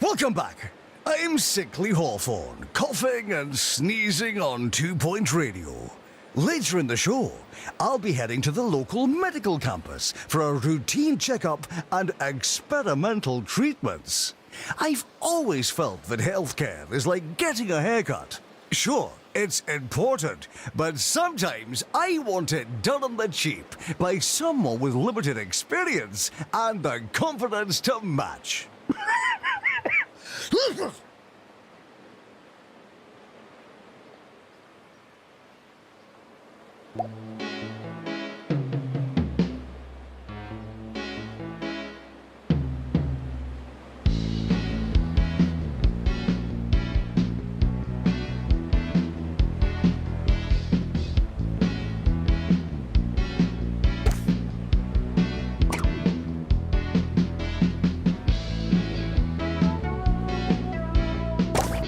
Welcome back. I'm Sickly Hawthorne, coughing and sneezing on 2 Point Radio. Later in the show, I'll be heading to the local medical campus for a routine checkup and experimental treatments. I've always felt that healthcare is like getting a haircut. Sure, it's important, but sometimes I want it done on the cheap by someone with limited experience and the confidence to match.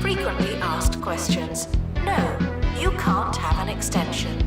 Frequently asked questions. No, you can't have an extension.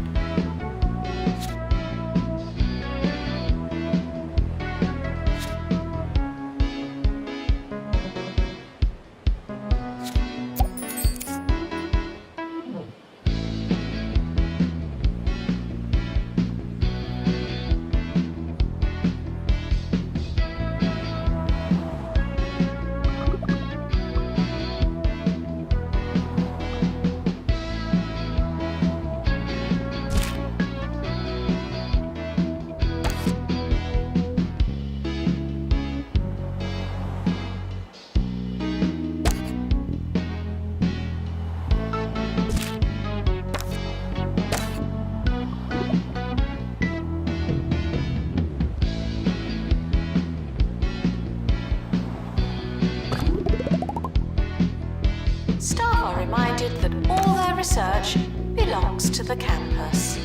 Staff are reminded that all their research belongs to the campus.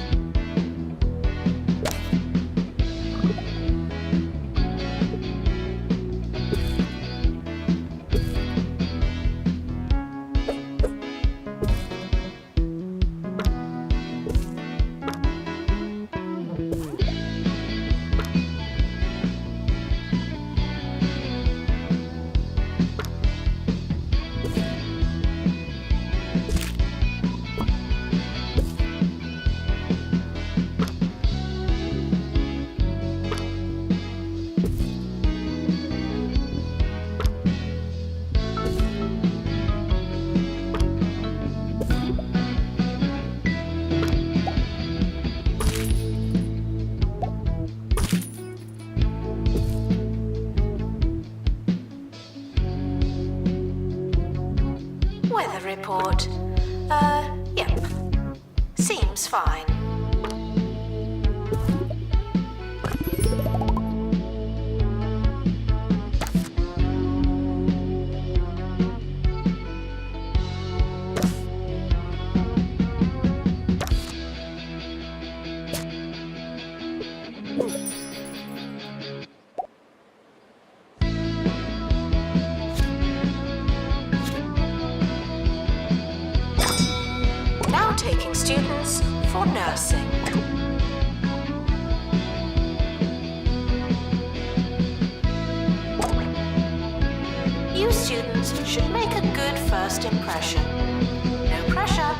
Weather report. Yep. Seems fine. Now taking students for nursing. You students should make a good first impression. No pressure.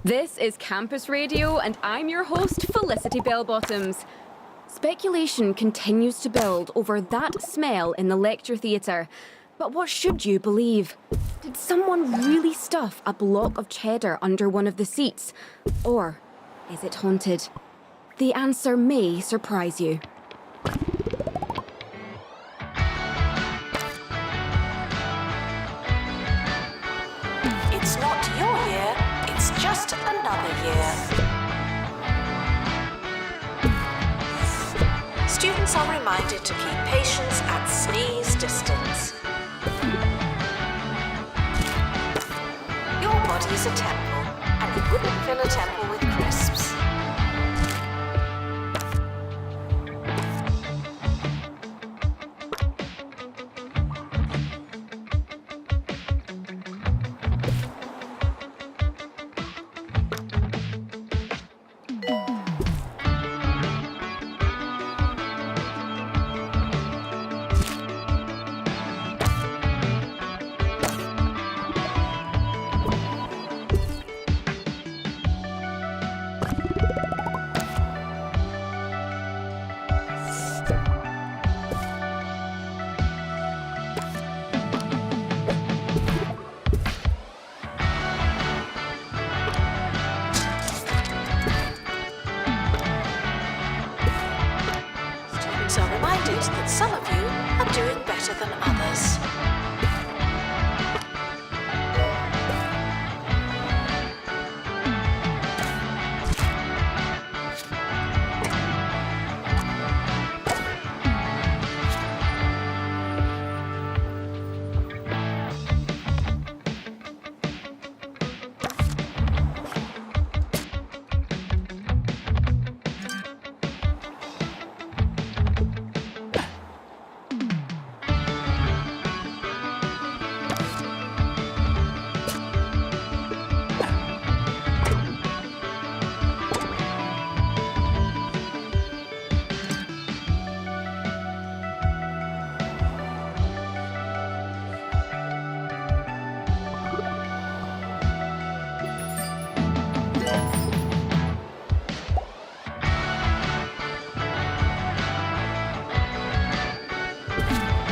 This is Campus Radio, and I'm your host, Felicity Bellbottoms. Speculation continues to build over that smell in the lecture theatre. But what should you believe? Did someone really stuff a block of cheddar under one of the seats? Or is it haunted? The answer may surprise you. It's not your year, it's just another year. Students are reminded to keep patients at sneeze distance. Your body is a temple. and you wouldn't fill a temple with crisps. Students are reminded that some of you are doing better than others.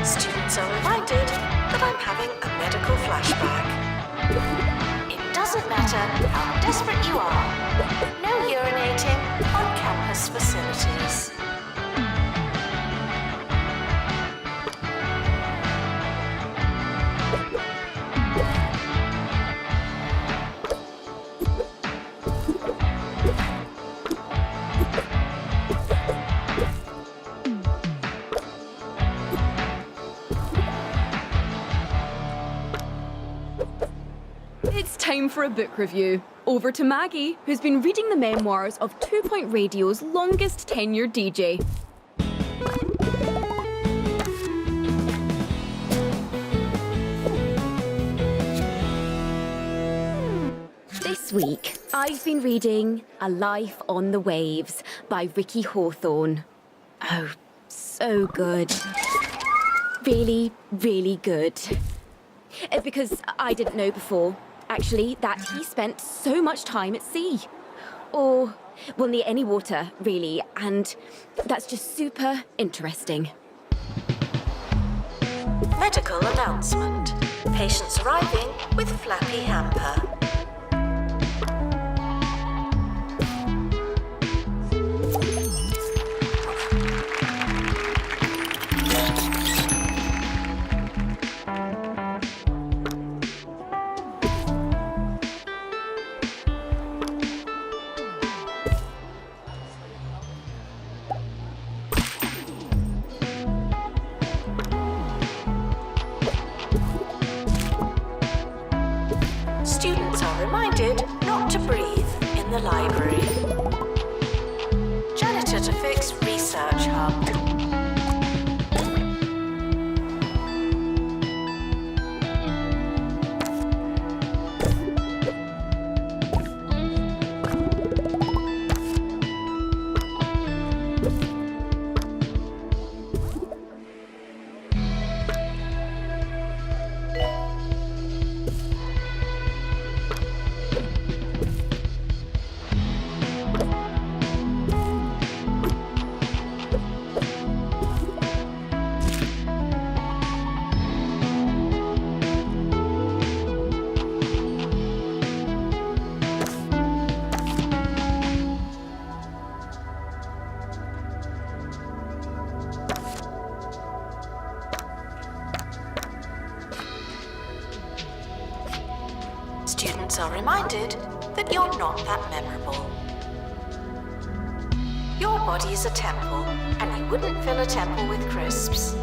Students are reminded that I'm having a medical flashback. It doesn't matter how desperate you are, no urinating on campus facilities. It's time for a book review. Over to Maggie, who's been reading the memoirs of 2 Point Radio's longest tenured DJ. This week, I've been reading A Life on the Waves by Ricky Hawthorne. Oh, so good. Really, really good. Because I didn't know before, actually, that he spent so much time at sea. Or, well, near any water, really, and that's just super interesting. Medical announcement. Patients arriving with flappy hamper. Students are reminded not to breathe in the library. Janitor to fix research hub. Students are reminded that you're not that memorable. Your body is a temple, and you wouldn't fill a temple with crisps.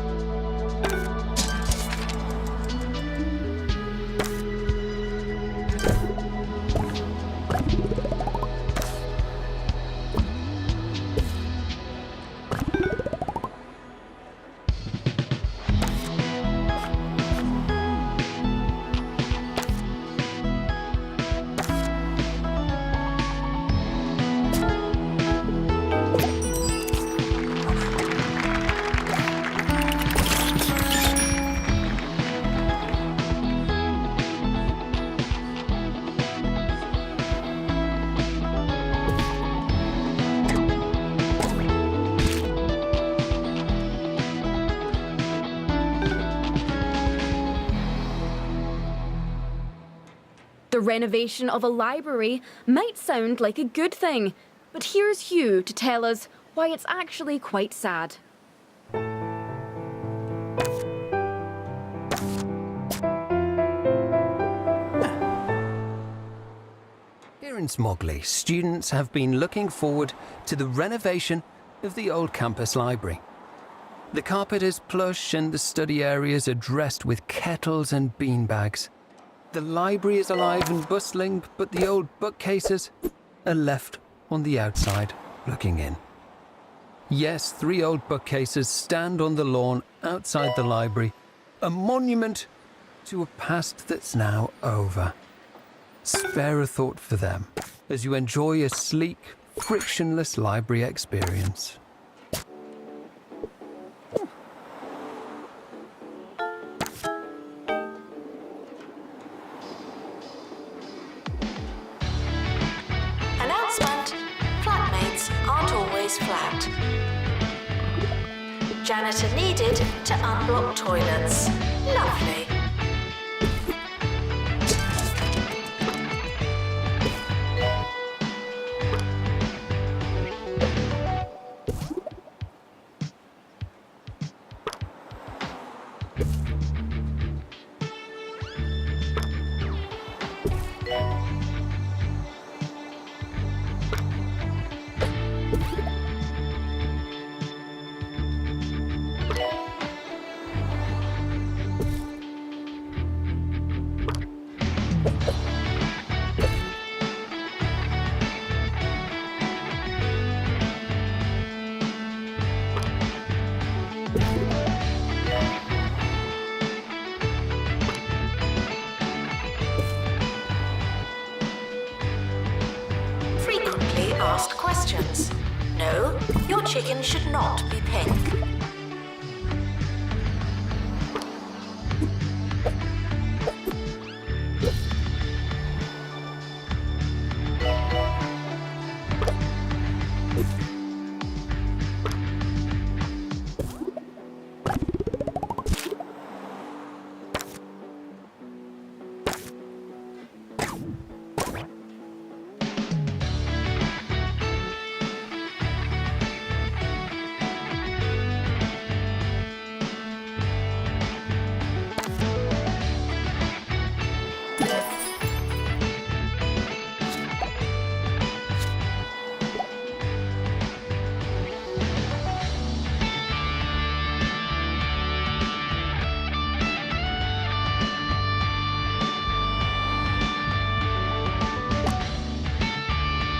a renovation of a library might sound like a good thing, but here's Hugh to tell us why it's actually quite sad. Here in Smogley, students have been looking forward to the renovation of the old campus library. The carpet is plush and the study areas are dressed with kettles and beanbags. The library is alive and bustling, but the old bookcases are left on the outside, looking in. Yes, 3 old bookcases stand on the lawn outside the library, a monument to a past that's now over. Spare a thought for them as you enjoy a sleek, frictionless library experience. Announcement: flatmates aren't always flat. Janitor needed to unblock toilets. Lovely. Frequently asked questions. No, your chicken should not be pink.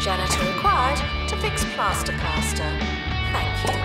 Janitor required to fix plaster caster. Thank you.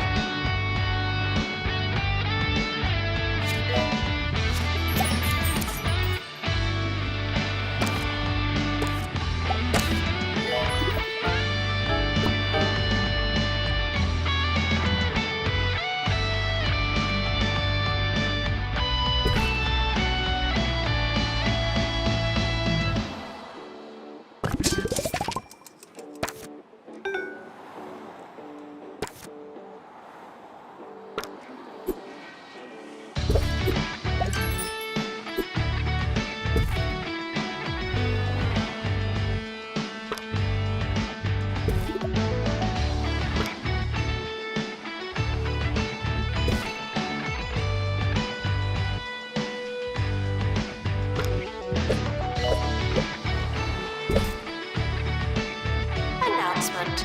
Announcement: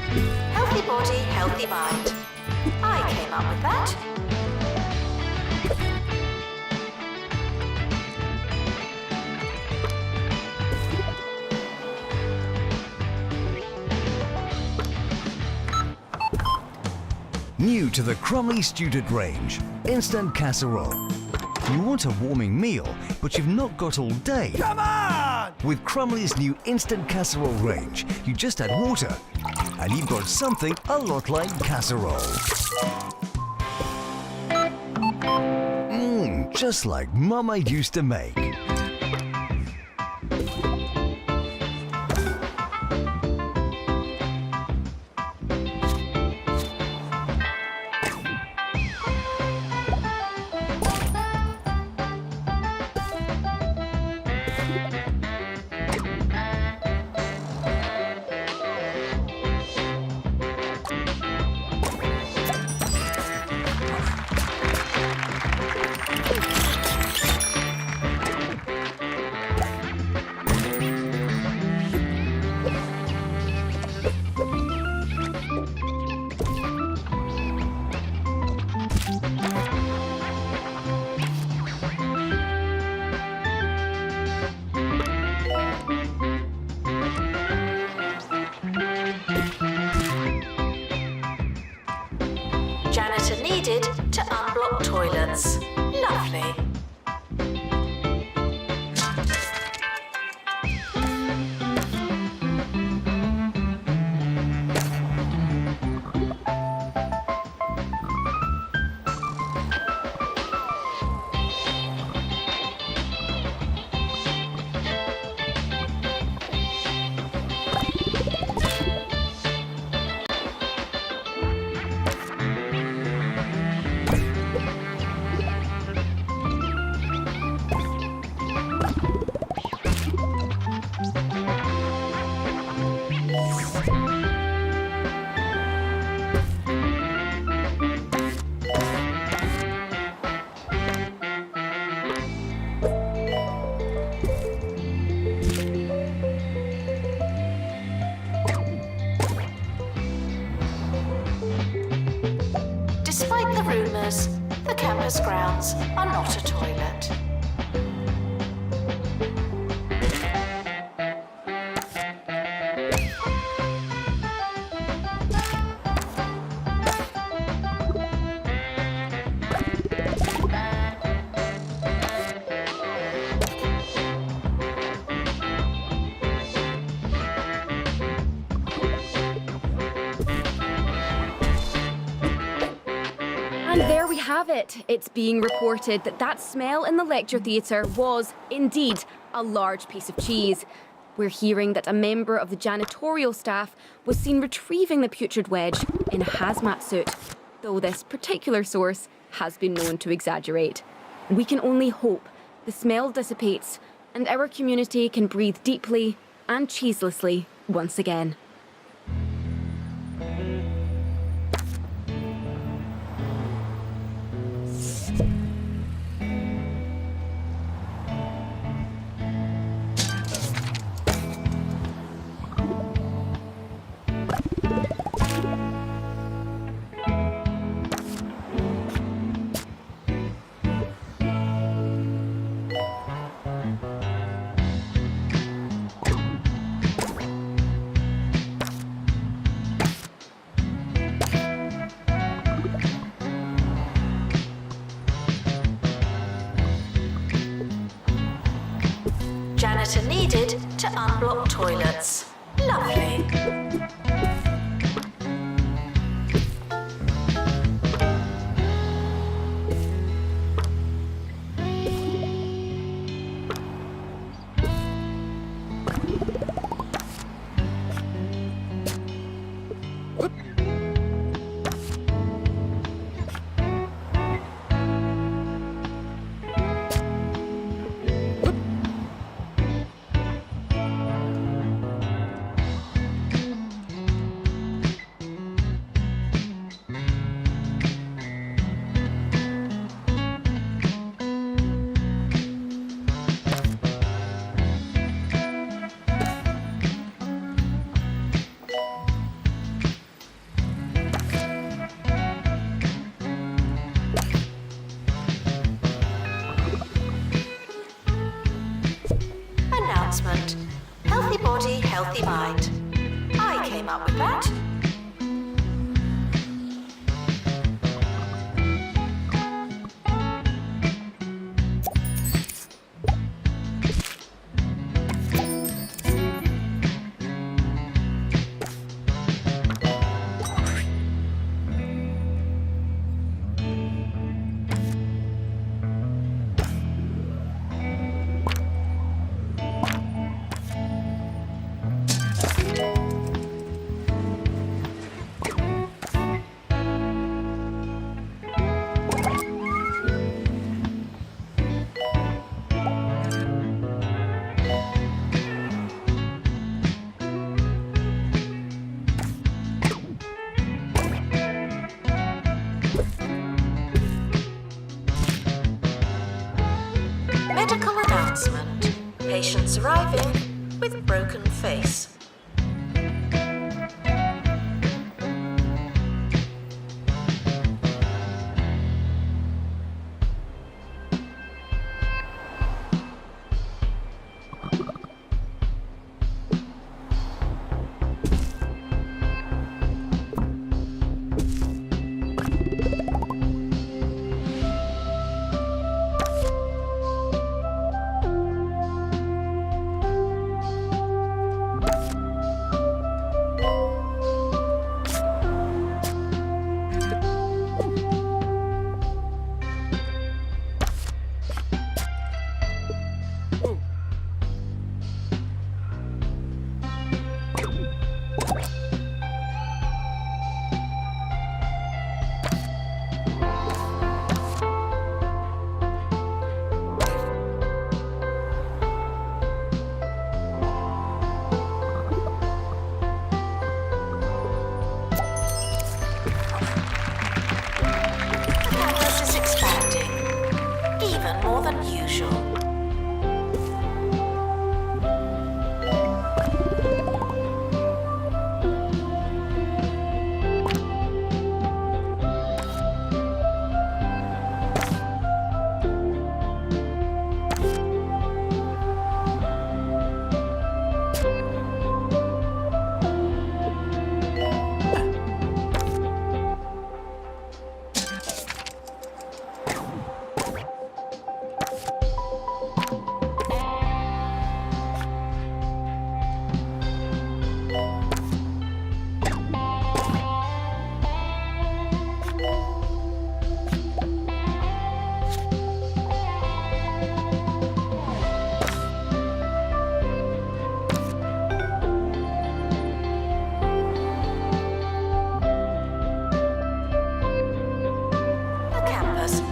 healthy body, healthy mind. I came up with that. New to the Crumley student range, instant casserole. You want a warming meal, but you've not got all day. Come on! With Crumley's new instant casserole range, you just add water, and you've got something a lot like casserole. Just like Mama used to make. Janitor needed to unblock toilets. Lovely. Despite the rumours, the campus grounds are not a toilet. And there we have it. It's being reported that that smell in the lecture theatre was, indeed, a large piece of cheese. We're hearing that a member of the janitorial staff was seen retrieving the putrid wedge in a hazmat suit, though this particular source has been known to exaggerate. We can only hope the smell dissipates and our community can breathe deeply and cheeselessly once again. Janitor needed to unblock toilets. Lovely. Announcement. Healthy body, healthy mind. I came up with that.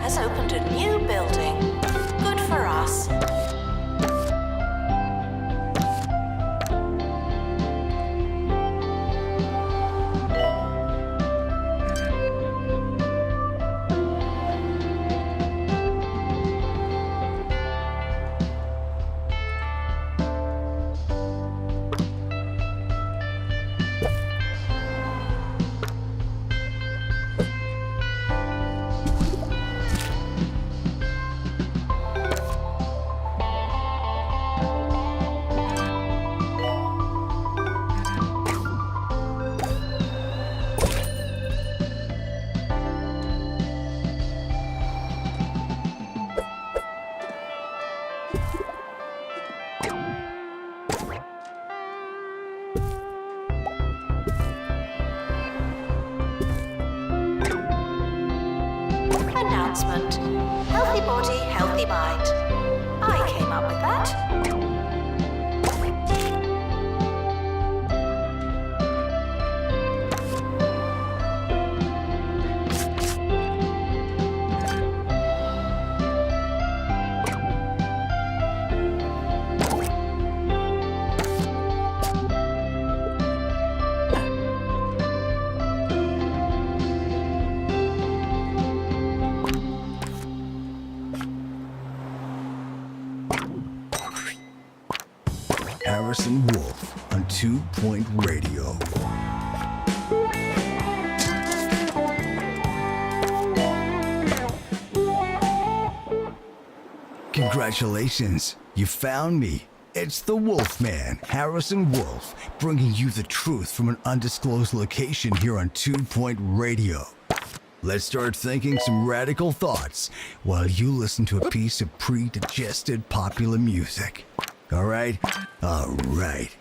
has opened a new building. Good for us. Announcement. Healthy body, healthy mind. I came up with that. Harrison Wolf on 2 Point Radio. Congratulations, you found me. It's the Wolfman, Harrison Wolf, bringing you the truth from an undisclosed location here on 2 Point Radio. Let's start thinking some radical thoughts while you listen to a piece of pre-digested popular music. All right? All right.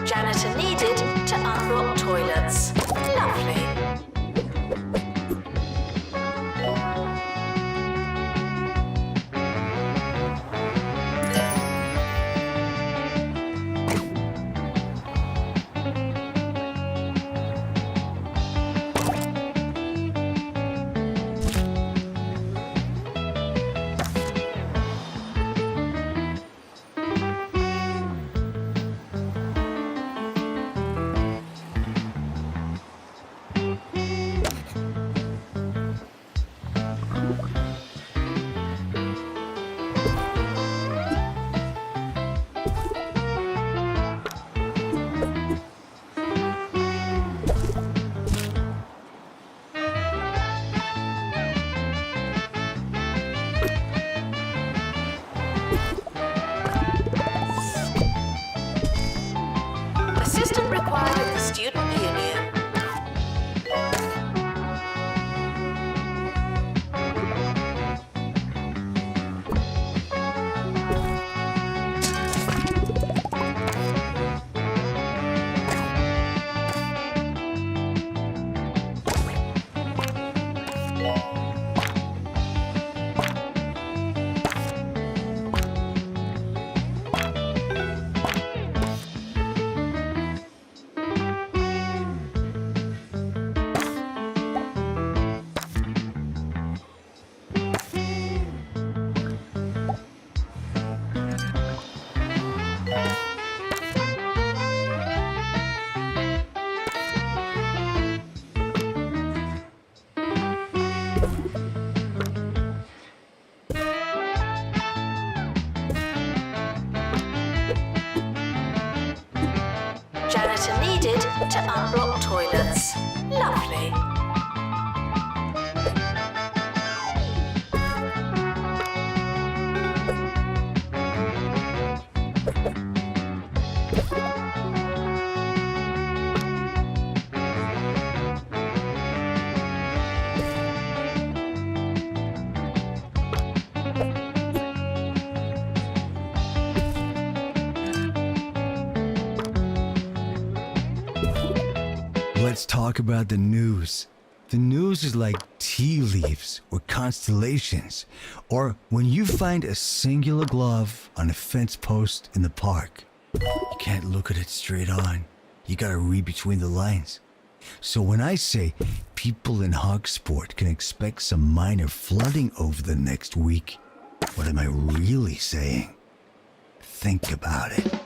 Janitor needed to unblock toilets. Lovely. Assistant required at the student union. Janitor needed to unblock toilets. Lovely. Let's talk about the news. The news is like tea leaves or constellations, or when you find a singular glove on a fence post in the park. You can't look at it straight on. You gotta read between the lines. So when I say people in hog sport can expect some minor flooding over the next week, what am I really saying? Think about it.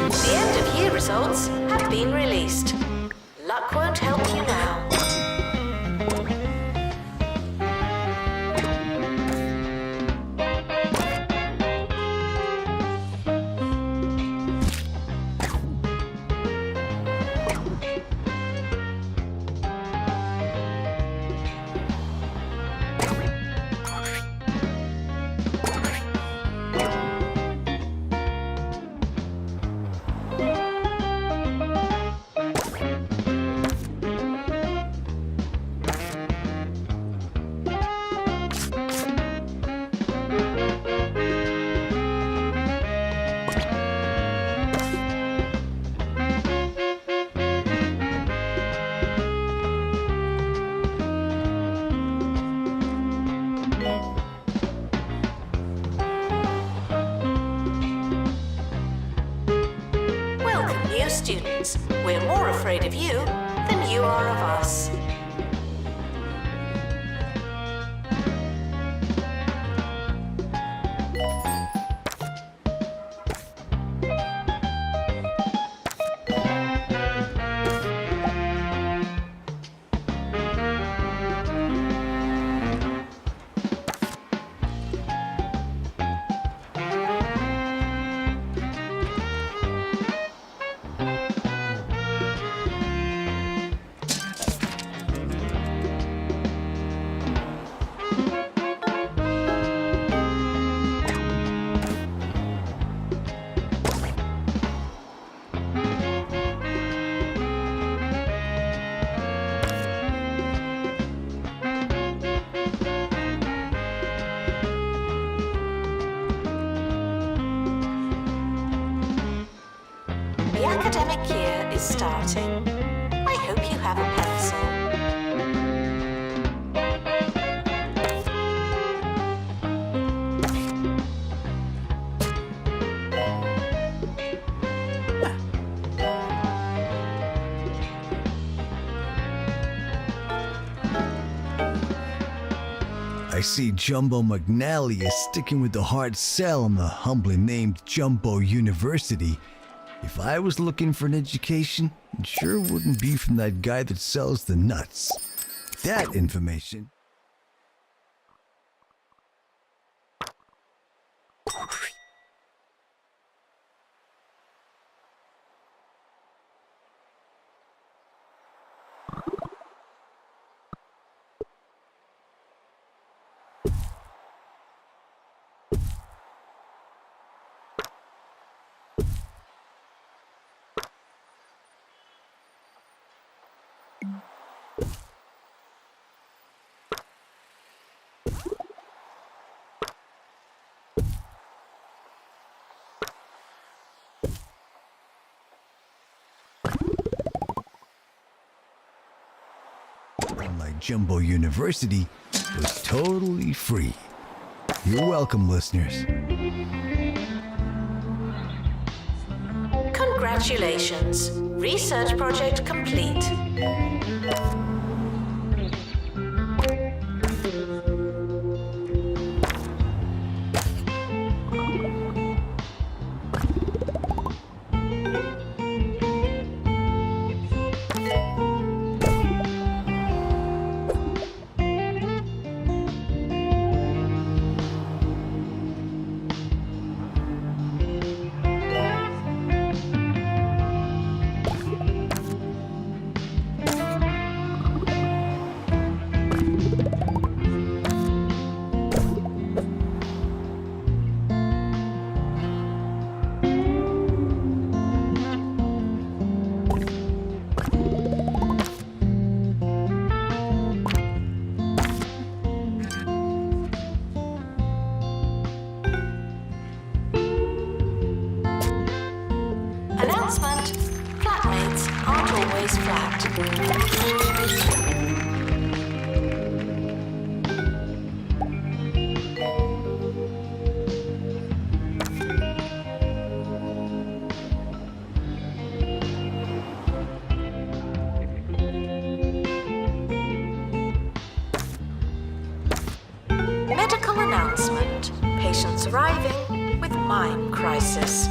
The end of year results have been released. Luck won't help you now. Welcome, new students. We're more afraid of you than you are of us. The academic year is starting. I hope you have a pencil. I see Jumbo McNally is sticking with the hard sell on the humbly named Jumbo University. If I was looking for an education, it sure wouldn't be from that guy that sells the nuts. That information. Unlike Jumbo University, was totally free. You're welcome, listeners. Congratulations. Research project complete. lays flat. Medical announcement. Patients arriving with mime crisis.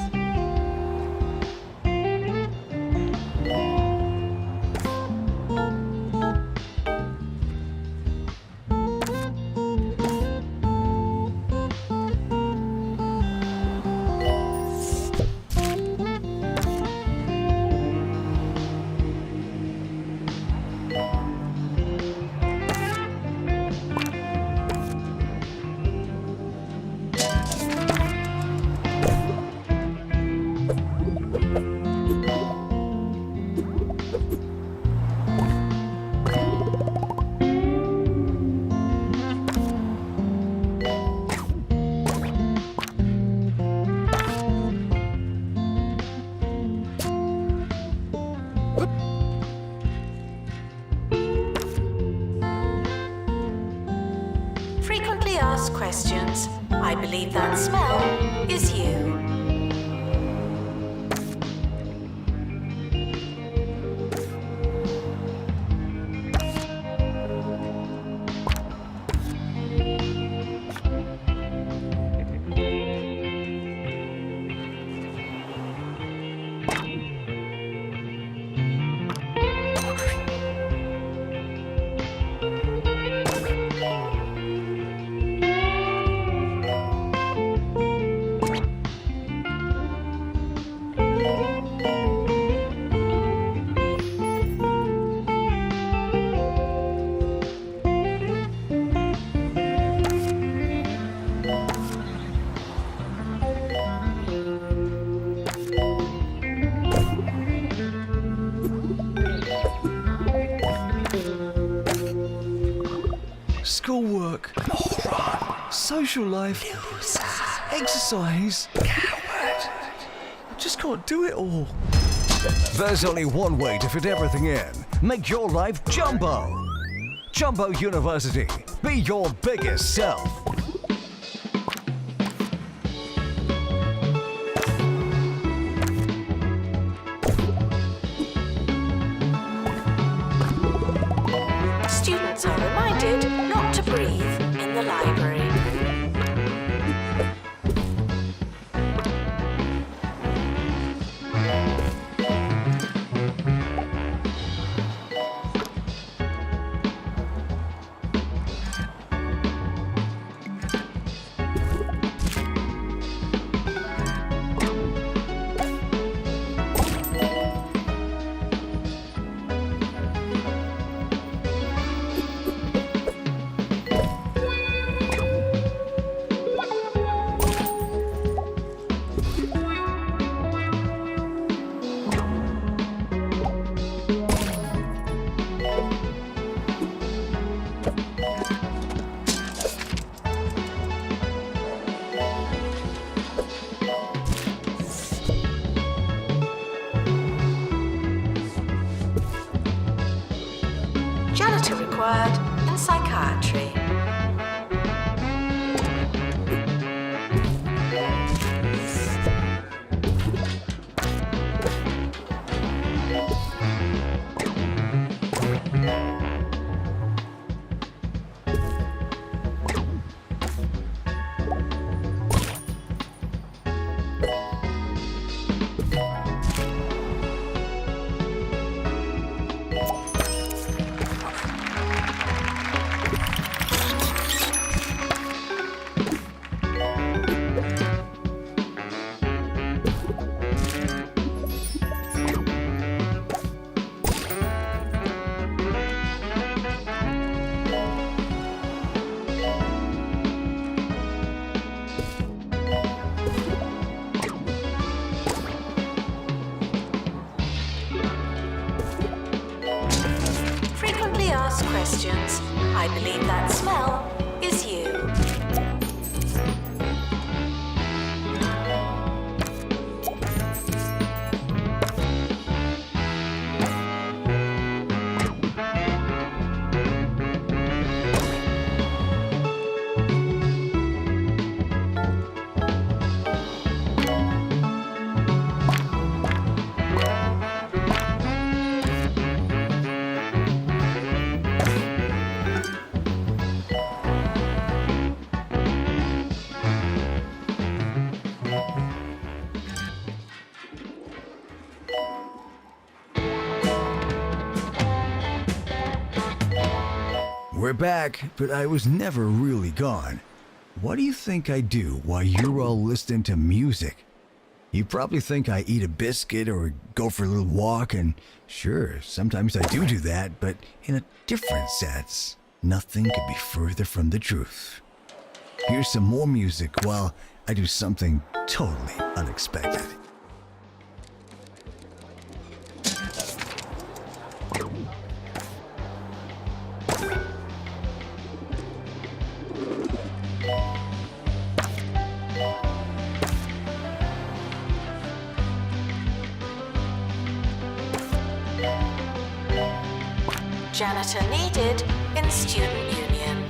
Frequently asked questions. I believe that smell is you. Schoolwork, social life, exercise. I just can't do it all. There's only one way to fit everything in. Make your life Jumbo. Jumbo University. Be your biggest self. Students are reminded not to breathe in the library. Janitor required in psychiatry. Questions. I believe that smell is you. back, but I was never really gone. What do you think I do while you're all listening to music? You probably think I eat a biscuit or go for a little walk, and sure, sometimes I do that, but in a different sense. Nothing could be further from the truth. Here's some more music while I do something totally unexpected. Janitor needed in student union.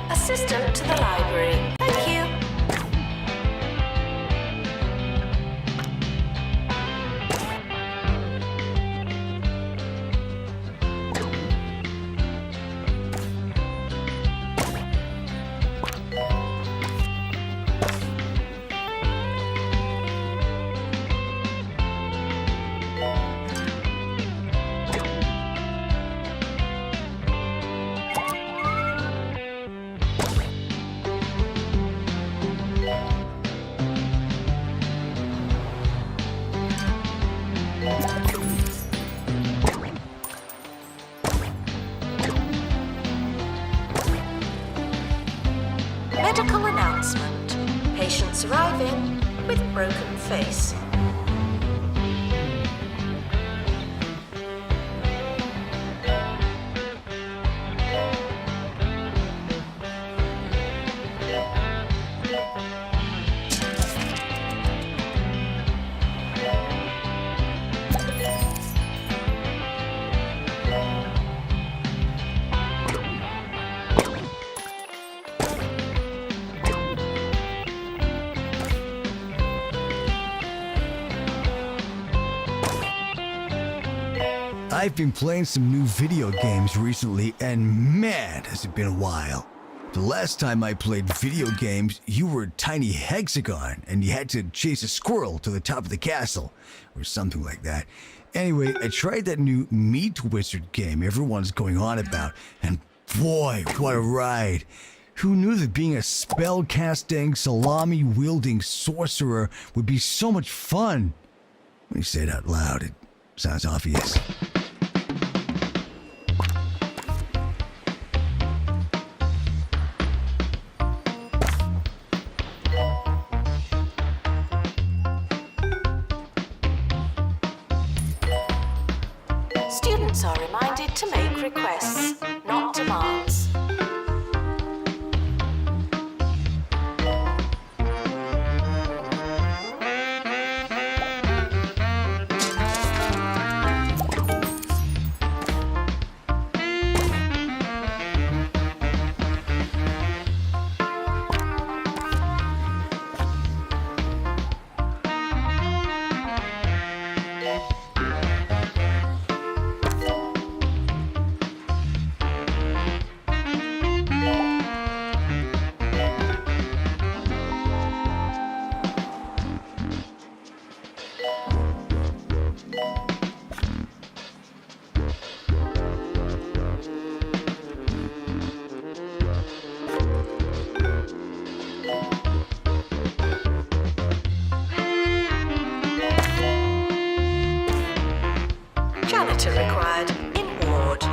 Assistant to the library. Thank you. Medical announcement. Patients arriving with broken face. I've been playing some new video games recently, and man, has it been a while. The last time I played video games, you were a tiny hexagon, and you had to chase a squirrel to the top of the castle, or something like that. Anyway, I tried that new Meat Wizard game everyone's going on about, and boy, what a ride. Who knew that being a spell-casting, salami-wielding sorcerer would be so much fun? When you say it out loud, it sounds obvious. Students are reminded to make requests, not demands. Janitor required in ward.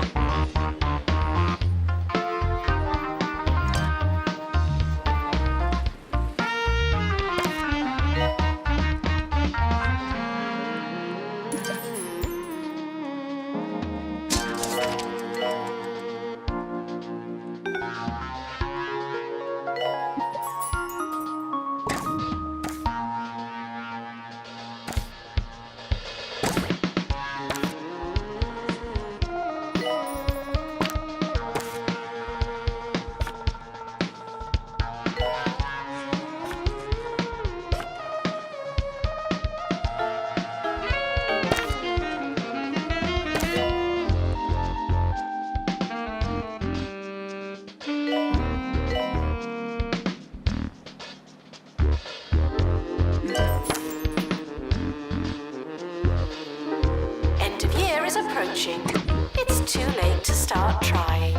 approaching, it's too late to start trying.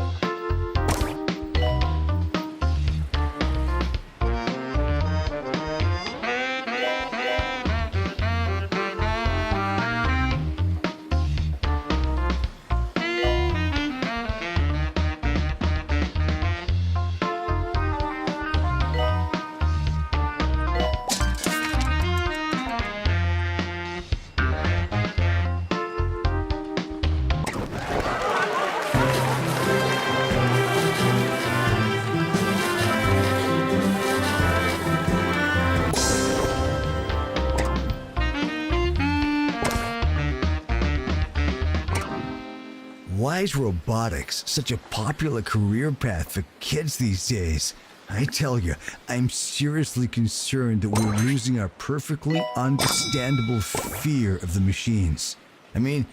Why is robotics such a popular career path for kids these days? I tell you, I'm seriously concerned that we're losing our perfectly understandable fear of the machines. I mean,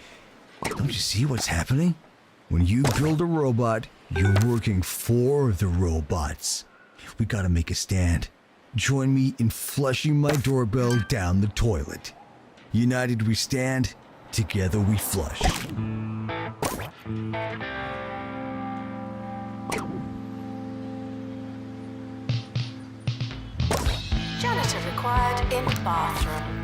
don't you see what's happening? When you build a robot, you're working for the robots. We gotta make a stand. Join me in flushing my doorbell down the toilet. United we stand, together we flush. Janitor required in bathroom.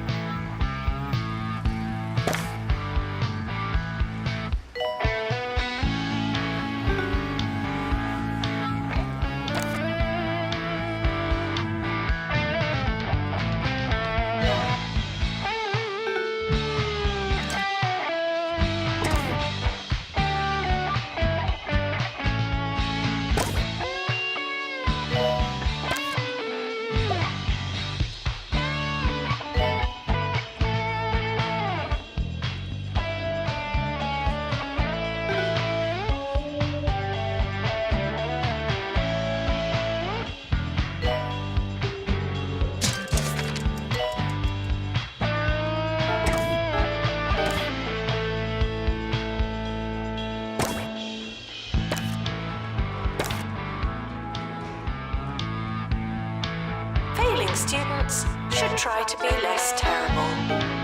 Failing students should try to be less terrible.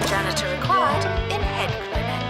Janitor required in head clinic.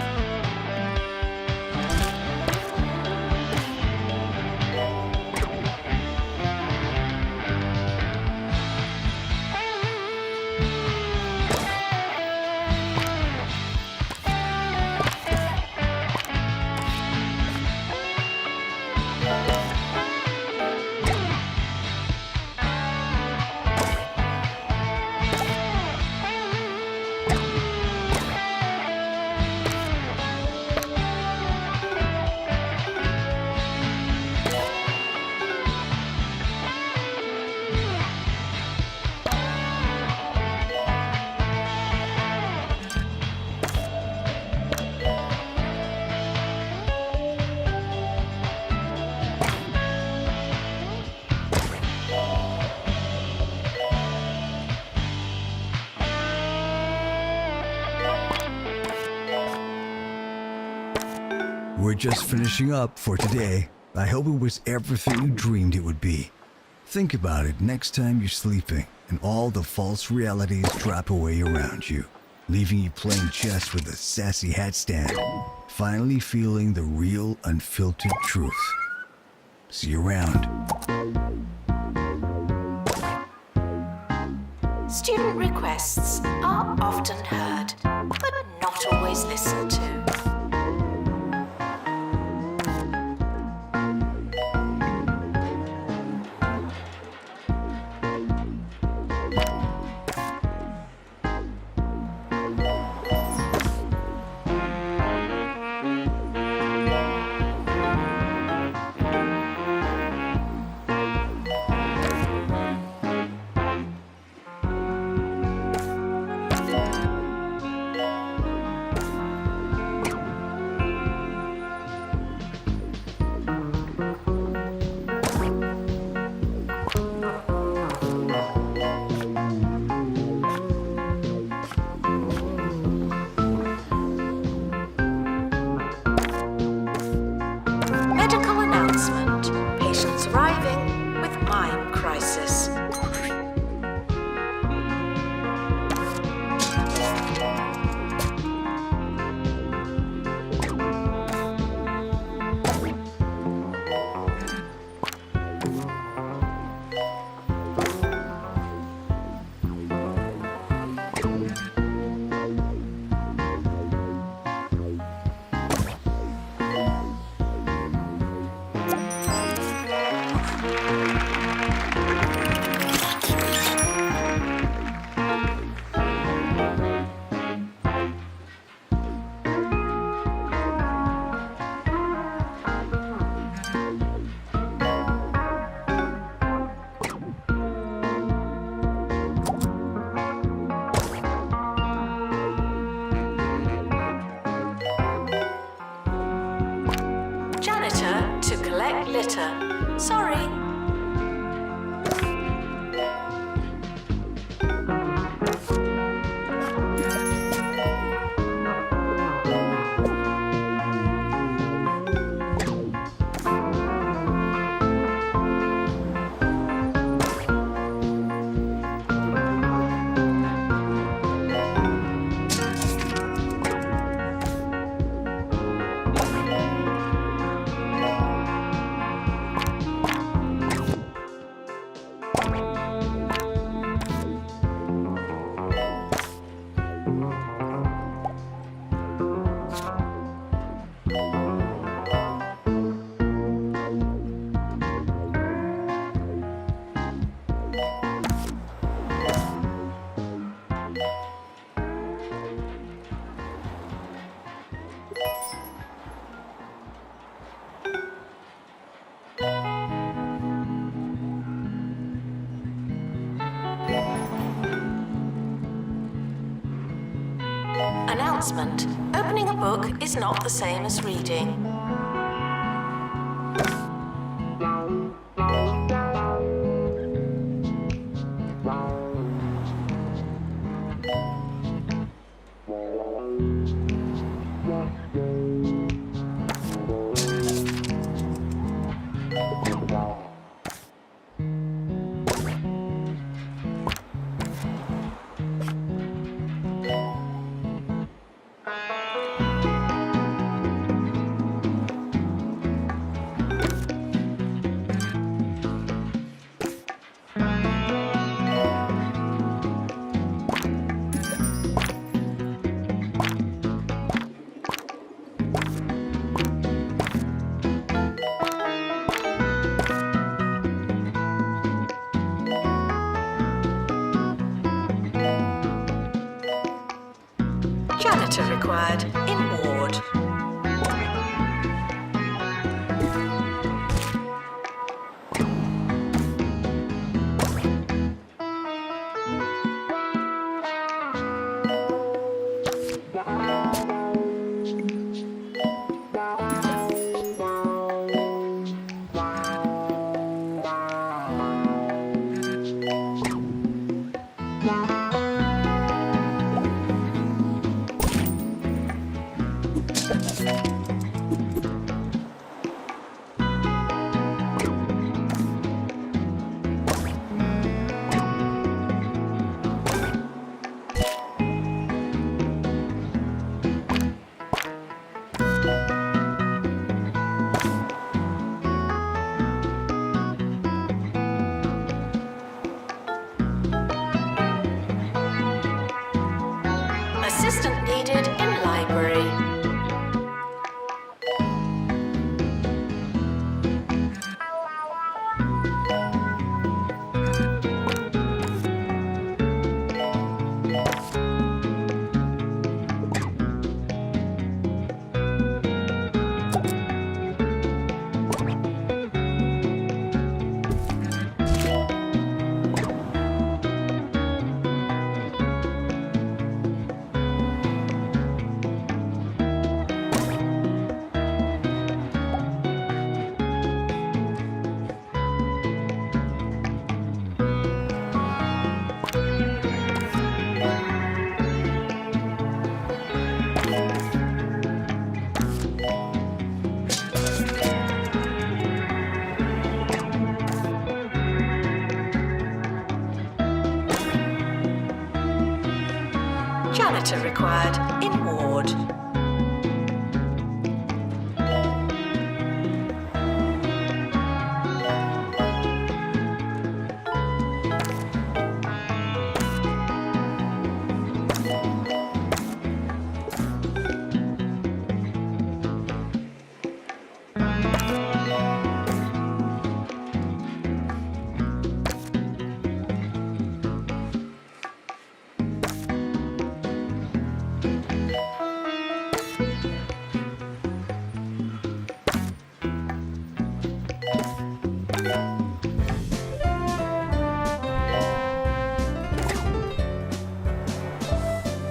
We're just finishing up for today. I hope it was everything you dreamed it would be. Think about it next time you're sleeping and all the false realities drop away around you, leaving you playing chess with a sassy hat stand, finally feeling the real unfiltered truth. See you around. Student requests are often heard, but not always listened to. collect litter. Sorry. Announcement. Opening a book is not the same as reading. Janitor required in ward. Assistant needed in library. Janitor required in ward.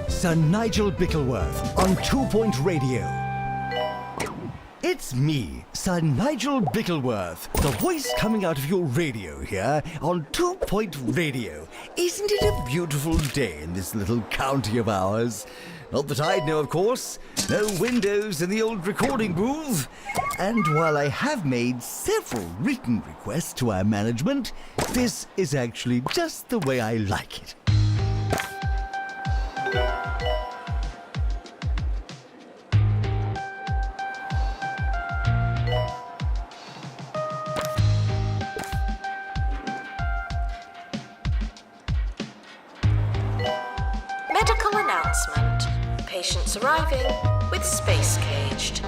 Sir Nigel Bickleworth on 2 Point Radio. It's me, Sir Nigel Bickleworth, the voice coming out of your radio here on 2 Point Radio. Isn't it a beautiful day in this little county of ours? Not that I'd know, of course. No windows in the old recording booth. And while I have made several written requests to our management, this is actually just the way I like it. Medical announcement. Patients arriving with space caged.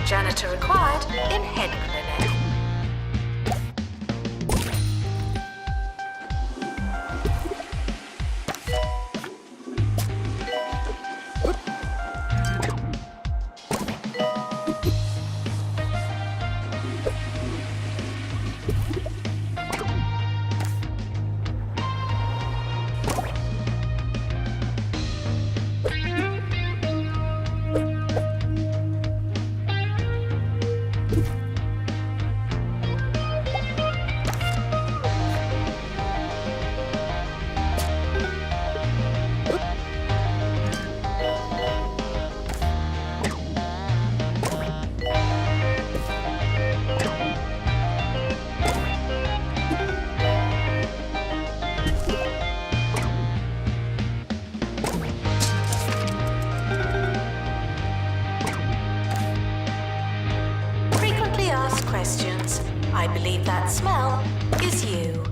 Janitor required in head clinic. Frequently asked questions. I believe that smell is you.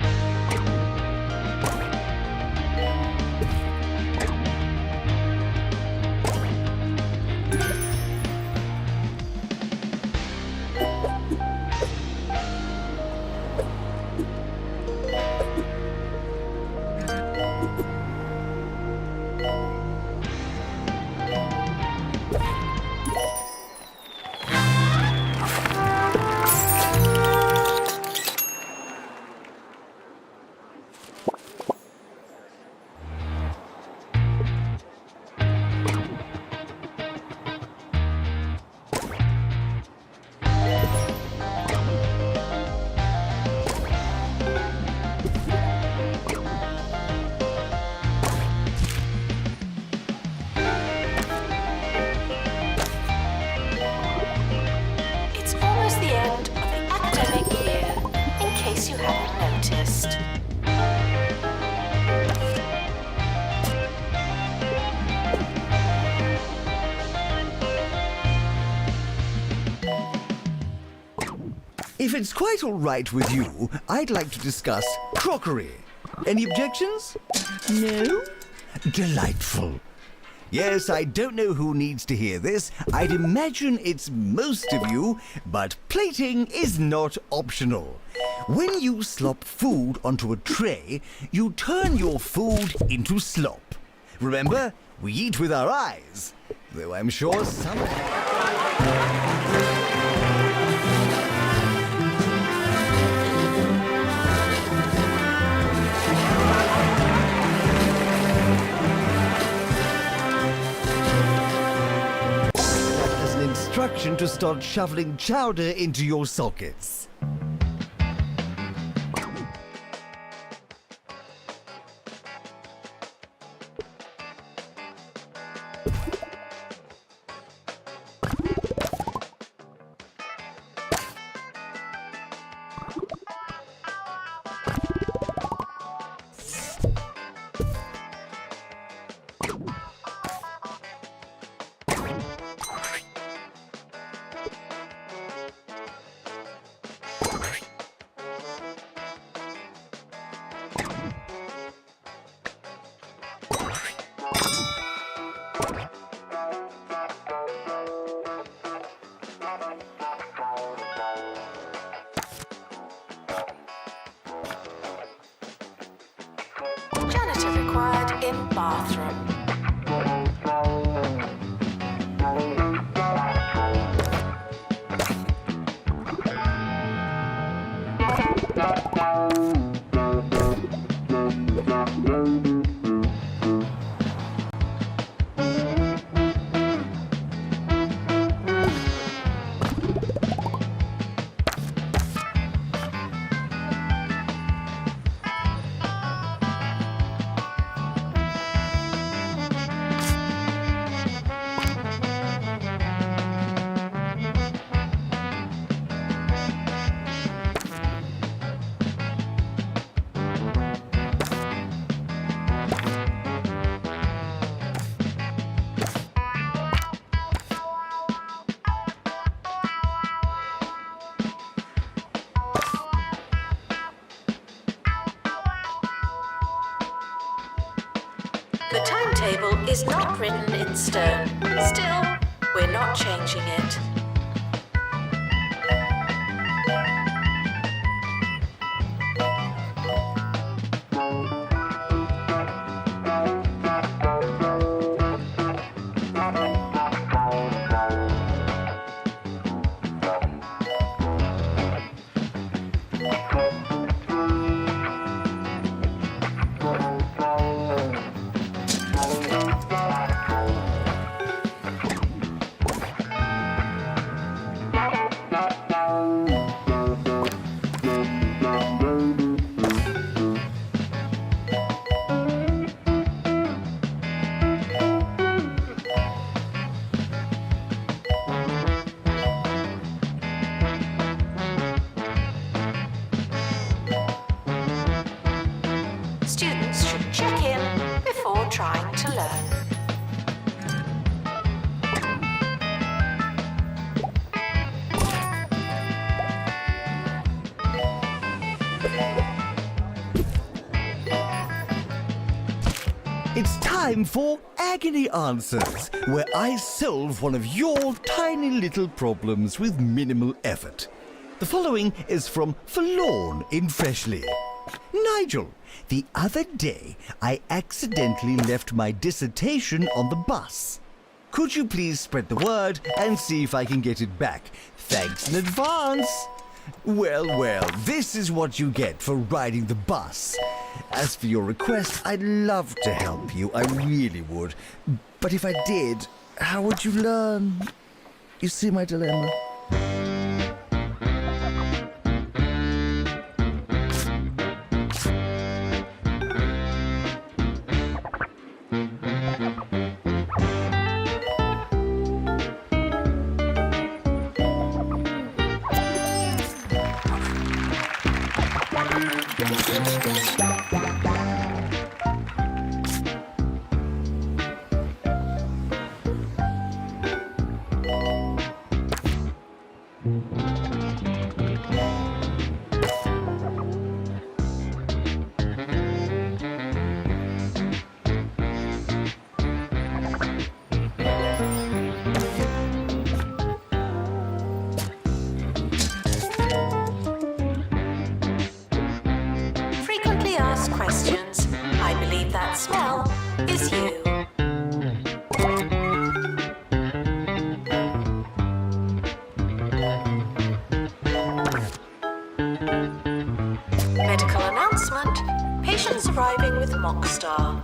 It's almost the end of the academic year, in case you hadn't noticed. If it's quite all right with you, I'd like to discuss crockery. Any objections? No? Delightful. Yes, I don't know who needs to hear this. I'd imagine it's most of you, but plating is not optional. When you slop food onto a tray, you turn your food into slop. Remember, we eat with our eyes, though I'm sure some... As an instruction to start shoveling chowder into your sockets. Janitor required in bathroom. The timetable is not written in stone. Still, we're not changing it. Students should check in before trying to learn. It's time for Agony Answers, where I solve one of your tiny little problems with minimal effort. The following is from Forlorn in Freshly. Nigel, the other day I accidentally left my dissertation on the bus. Could you please spread the word and see if I can get it back? Thanks in advance. Well, this is what you get for riding the bus. As for your request, I'd love to help you, I really would. But if I did, how would you learn? You see my dilemma? Frequently asked questions. I believe that smell is you. Medical announcement. Patients arriving with Mockstar.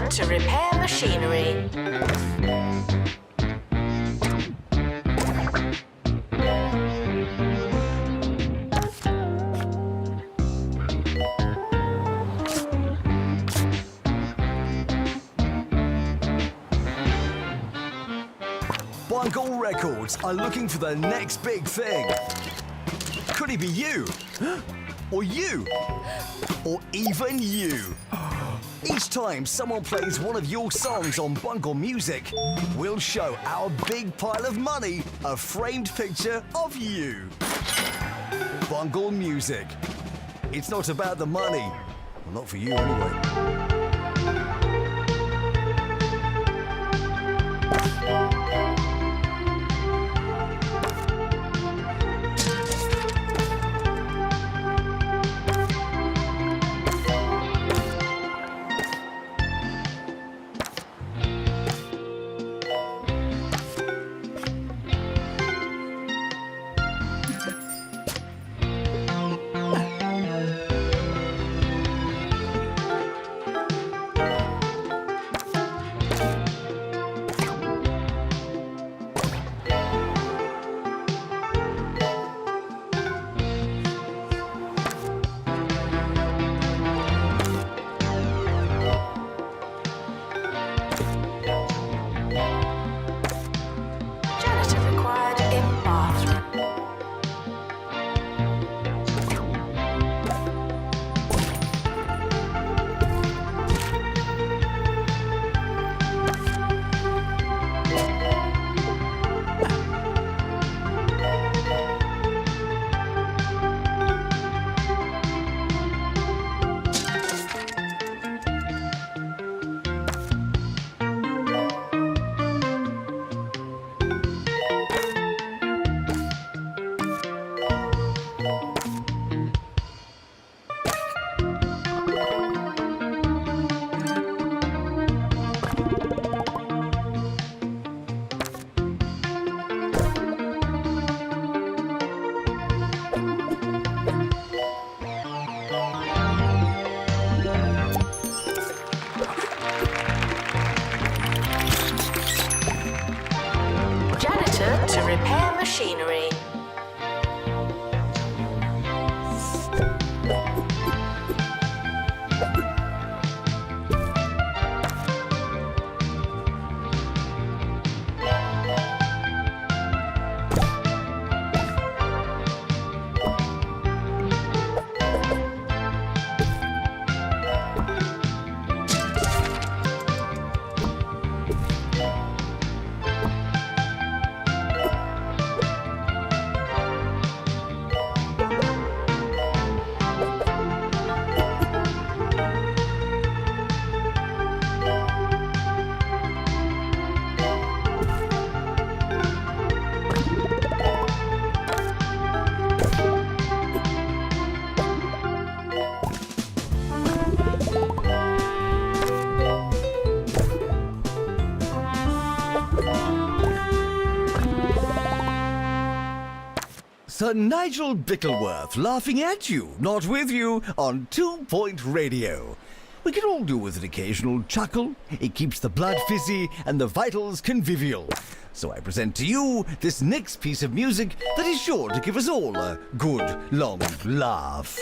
Janitor to repair machinery. Bungle Records are looking for the next big thing. Could it be you? Or you? Or even you? Each time someone plays one of your songs on Bungle Music, we'll show our big pile of money a framed picture of you. Bungle Music. It's not about the money. Well, not for you anyway. To repair machinery. Sir Nigel Bickleworth laughing at you, not with you, on 2 Point Radio. We can all do with an occasional chuckle. It keeps the blood fizzy and the vitals convivial. So I present to you this next piece of music that is sure to give us all a good, long laugh.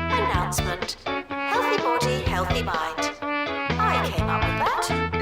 Announcement. Healthy body, healthy mind. I came up with that.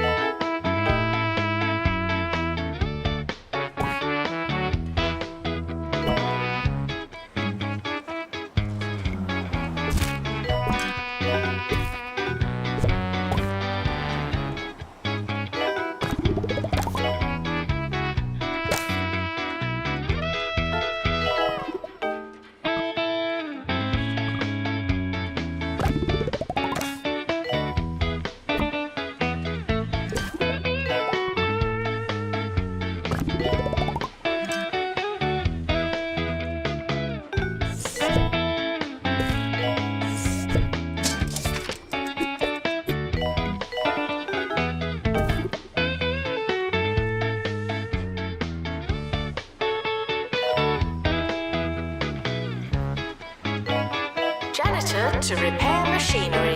Order to repair machinery.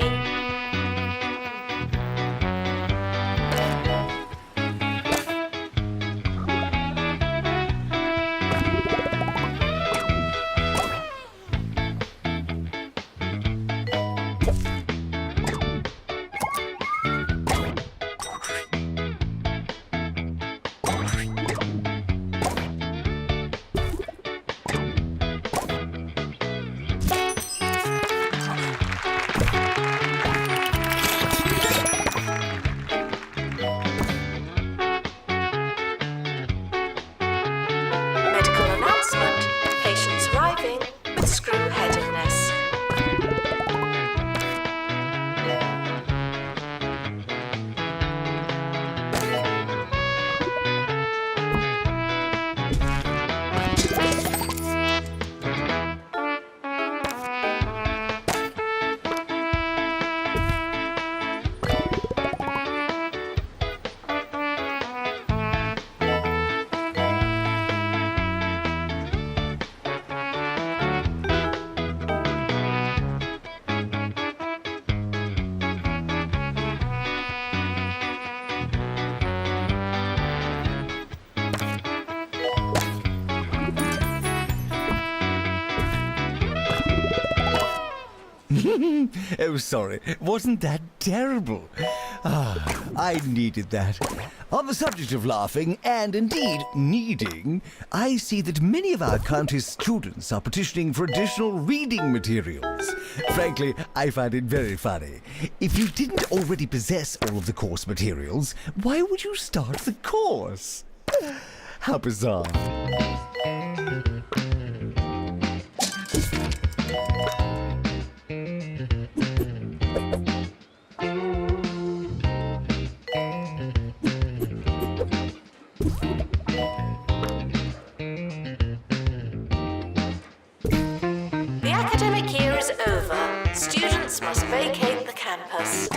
Medical announcement. Patients arriving with screw-headedness. Oh, sorry. Wasn't that terrible? I needed that. On the subject of laughing, and indeed needing, I see that many of our country's students are petitioning for additional reading materials. Frankly, I find it very funny. If you didn't already possess all of the course materials, why would you start the course? How bizarre. The academic year is over. Students must vacate the campus.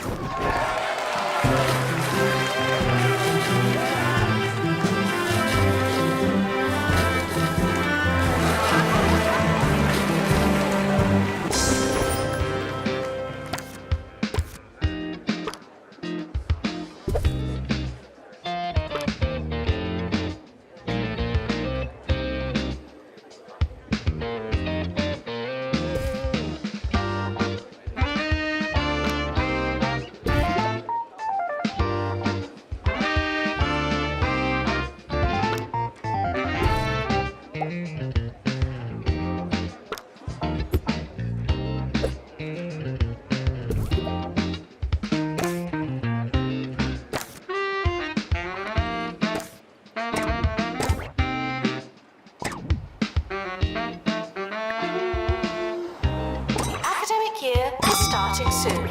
Year is starting soon.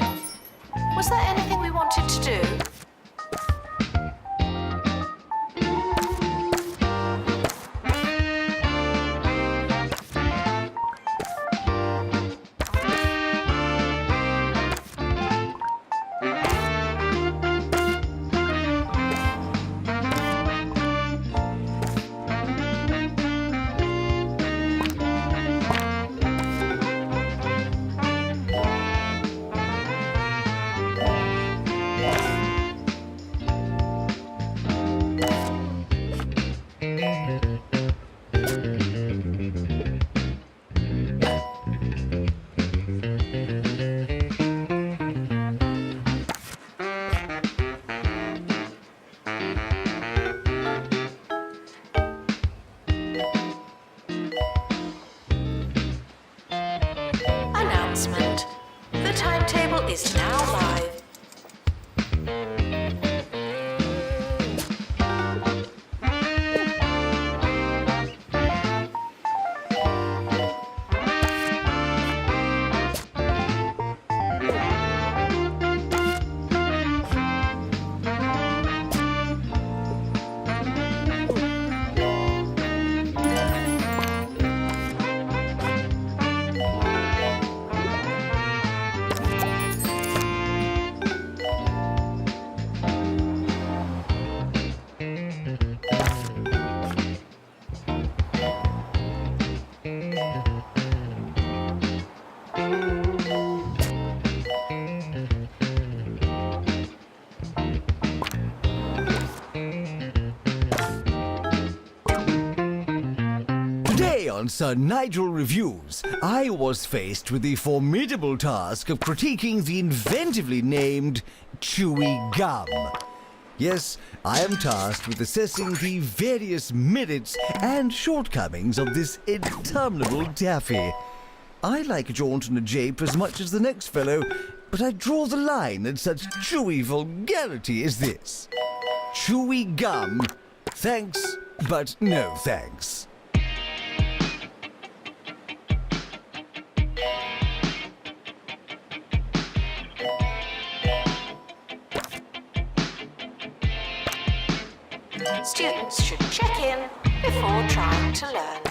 Was there anything we wanted to do? Announcement. The timetable is now live. Sir Nigel Reviews, I was faced with the formidable task of critiquing the inventively named Chewy Gum. Yes, I am tasked with assessing the various merits and shortcomings of this interminable taffy. I like a jaunt and a jape as much as the next fellow, but I draw the line at such chewy vulgarity as this. Chewy gum. Thanks, but no thanks. Students should check in before trying to learn.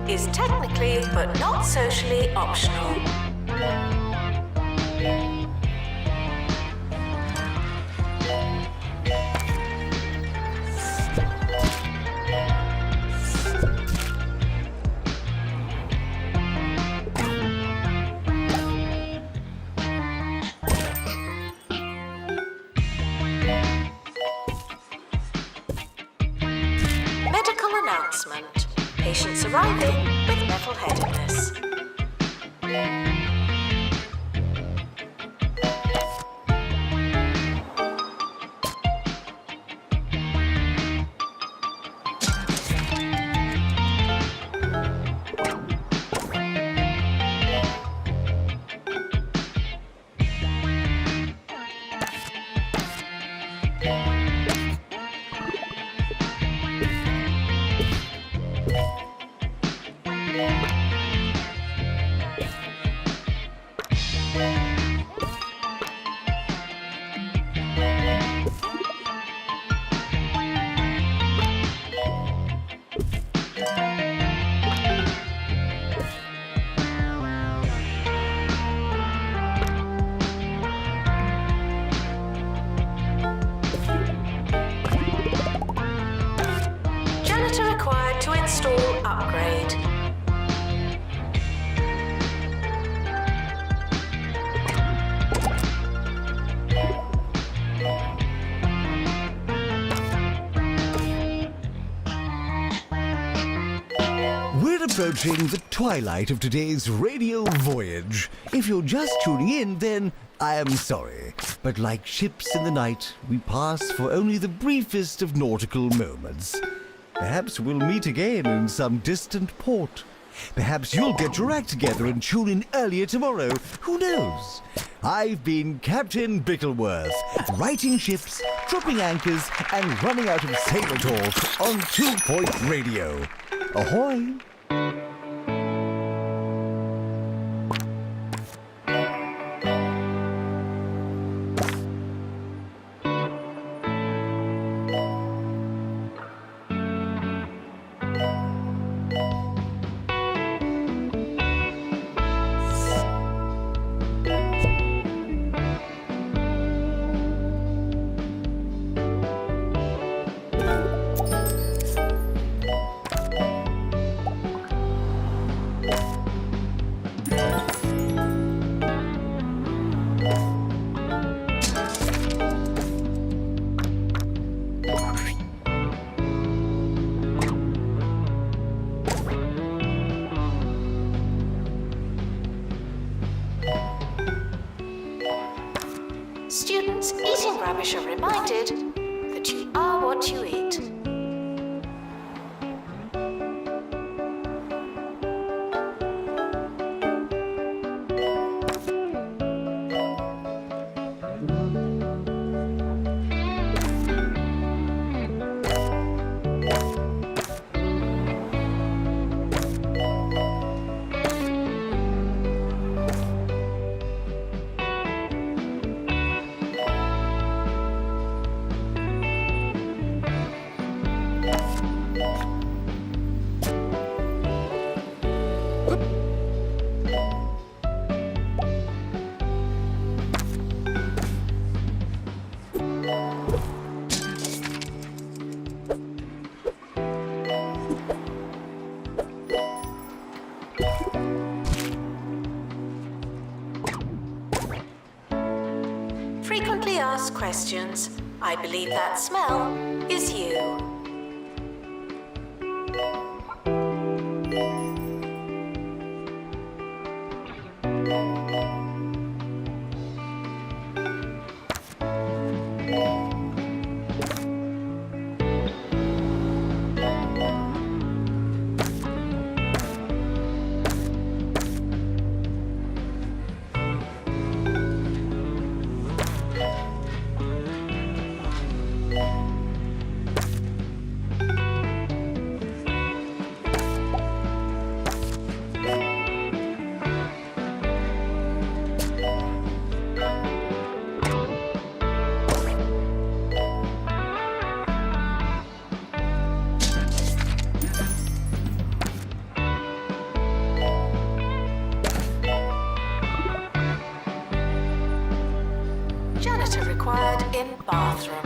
Is technically but not socially optional. Medical announcement. Patients arriving with metal headedness. Janitor required to install upgrade. We're approaching the twilight of today's radio voyage. If you're just tuning in, then I am sorry. But like ships in the night, we pass for only the briefest of nautical moments. Perhaps we'll meet again in some distant port. Perhaps you'll get your act together and tune in earlier tomorrow. Who knows? I've been Captain Bickleworth, righting ships, dropping anchors, and running out of sailor talk on 2 Point Radio. Ahoy! Students eating rubbish are reminded that you are what you eat. Frequently asked questions. I believe that smell is you. Janitor required in bathroom.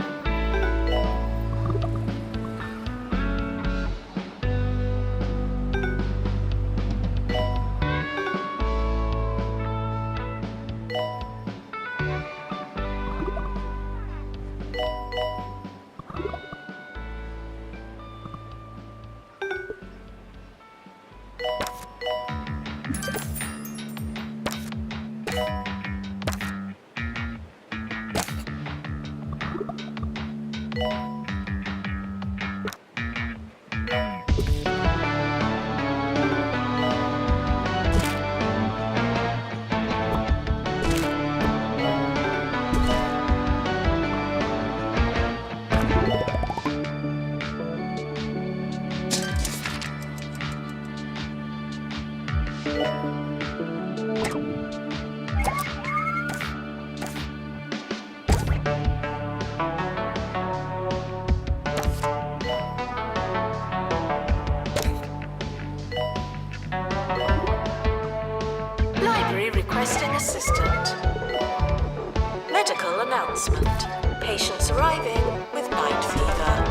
Library requesting assistant. Medical announcement. Patients arriving with night fever.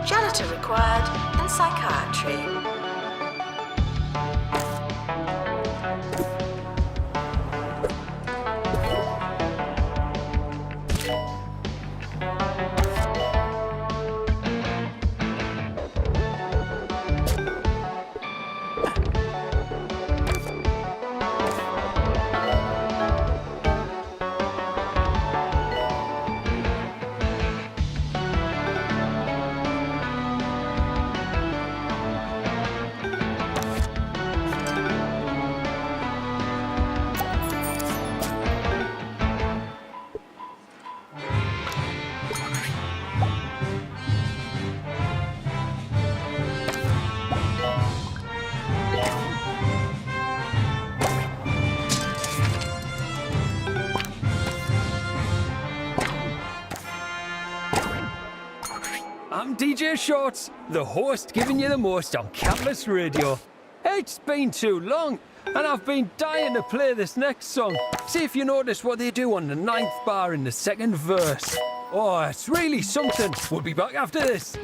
Janitor required in psychiatry. I'm DJ Shorts, the host giving you the most on campus radio. It's been too long, and I've been dying to play this next song. See if you notice what they do on the 9th bar in the 2nd verse. Oh, it's really something. We'll be back after this.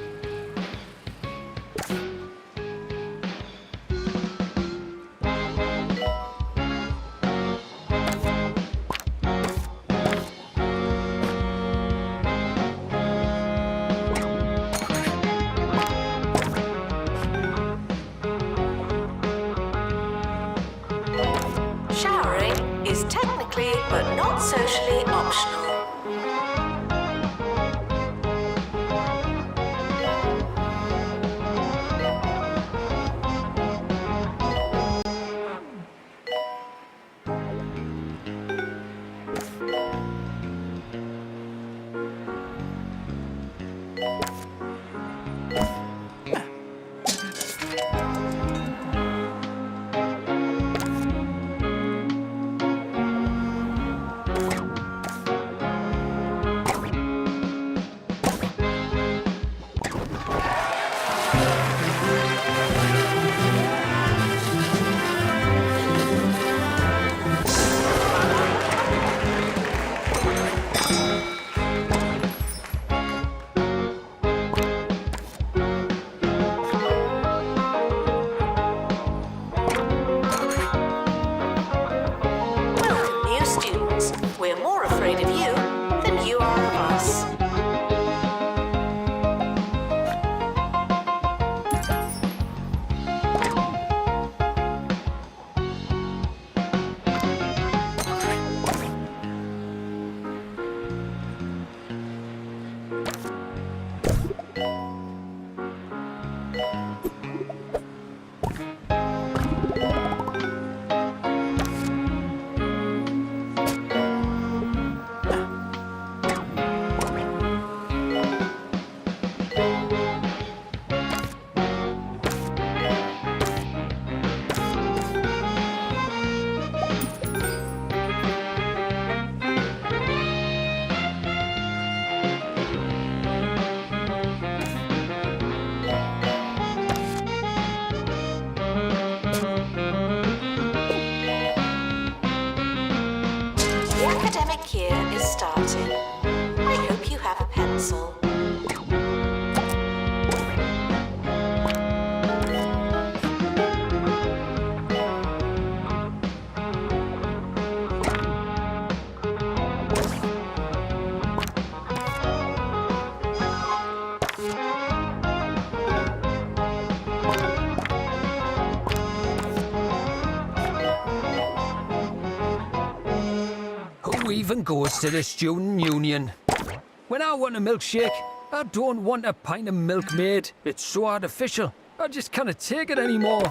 Showering is technically but not socially optional. The academic year is starting. I hope you have a pencil. Who even goes to the student union? When I want a milkshake, I don't want a pint of milk made. It's so artificial. I just can't take it anymore.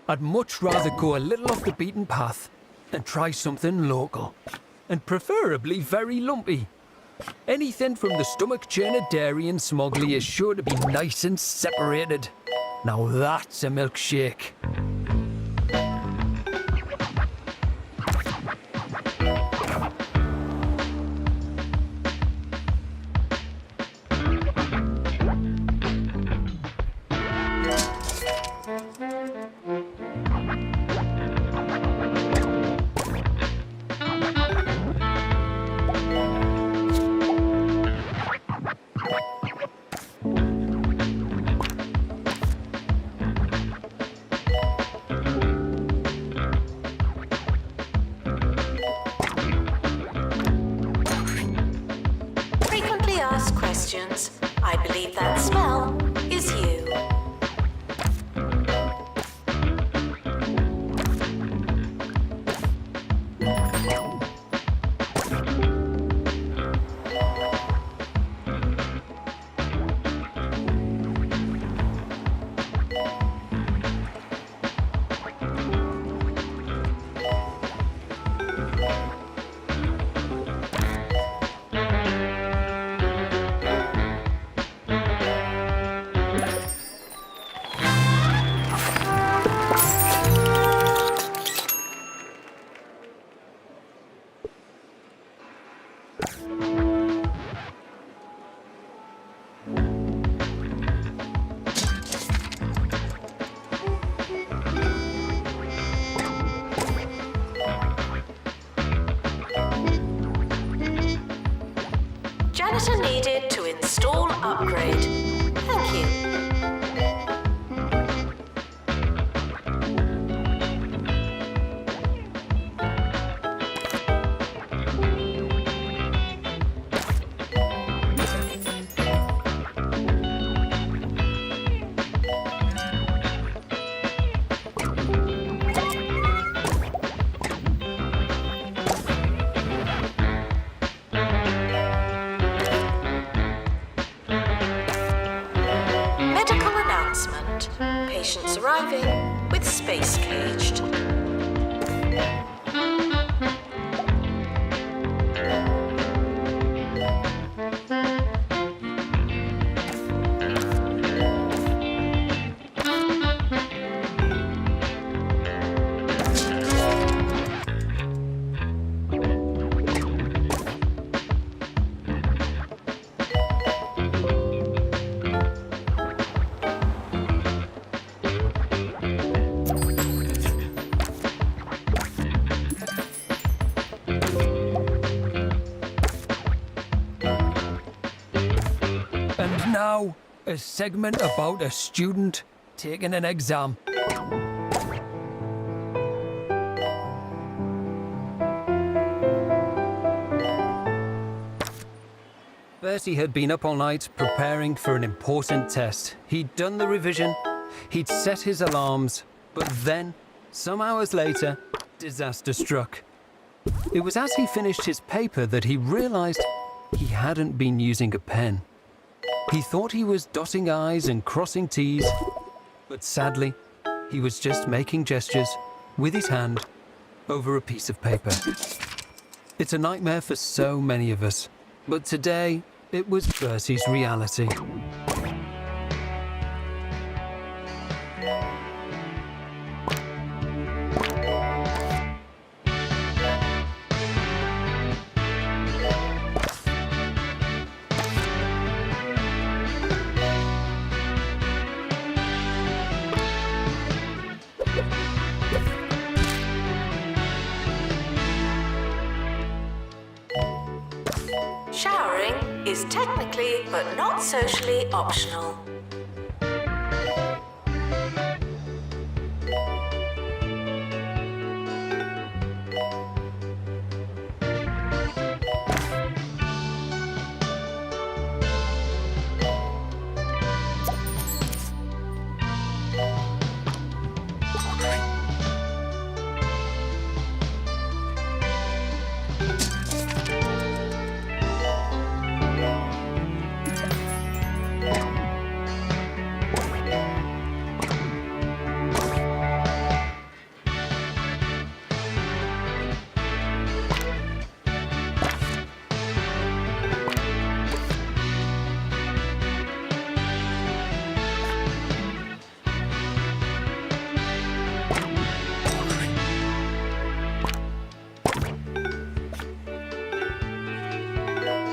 I'd much rather go a little off the beaten path and try something local. And preferably very lumpy. Anything from the stomach churner dairy and Smogley is sure to be nice and separated. Now that's a milkshake. Frequently asked questions. I believe that smell is you. Janitor needed to install upgrade. Thank you. Medical announcement. Patients arriving with space caged. And now, a segment about a student taking an exam. Bertie had been up all night preparing for an important test. He'd done the revision, he'd set his alarms, but then, some hours later, disaster struck. It was as he finished his paper that he realised he hadn't been using a pen. He thought he was dotting I's and crossing T's, but sadly, he was just making gestures with his hand over a piece of paper. It's a nightmare for so many of us, but today it was Bertie's reality. Showering is technically but not socially optional.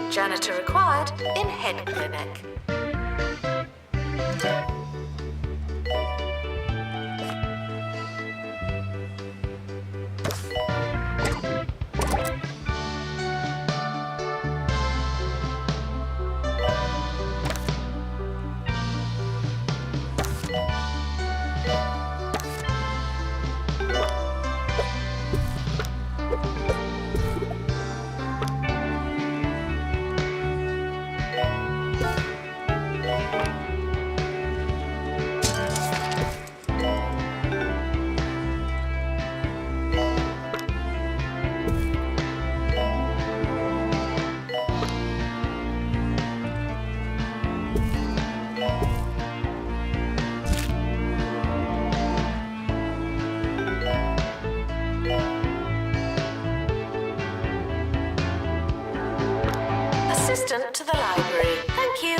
Janitor required in head clinic. Assistant to the library. Thank you.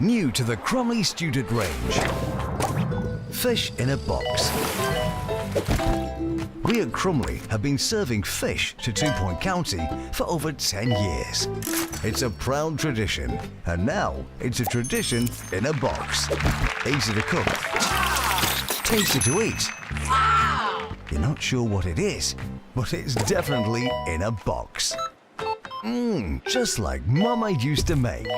New to the Cromley student range. Fish in a box. We at Cromley have been serving fish to 2 Point County for over 10 years. It's a proud tradition, and now it's a tradition in a box. Easy to cook, tasty to eat. You're not sure what it is, but it's definitely in a box. Just like Mama used to make.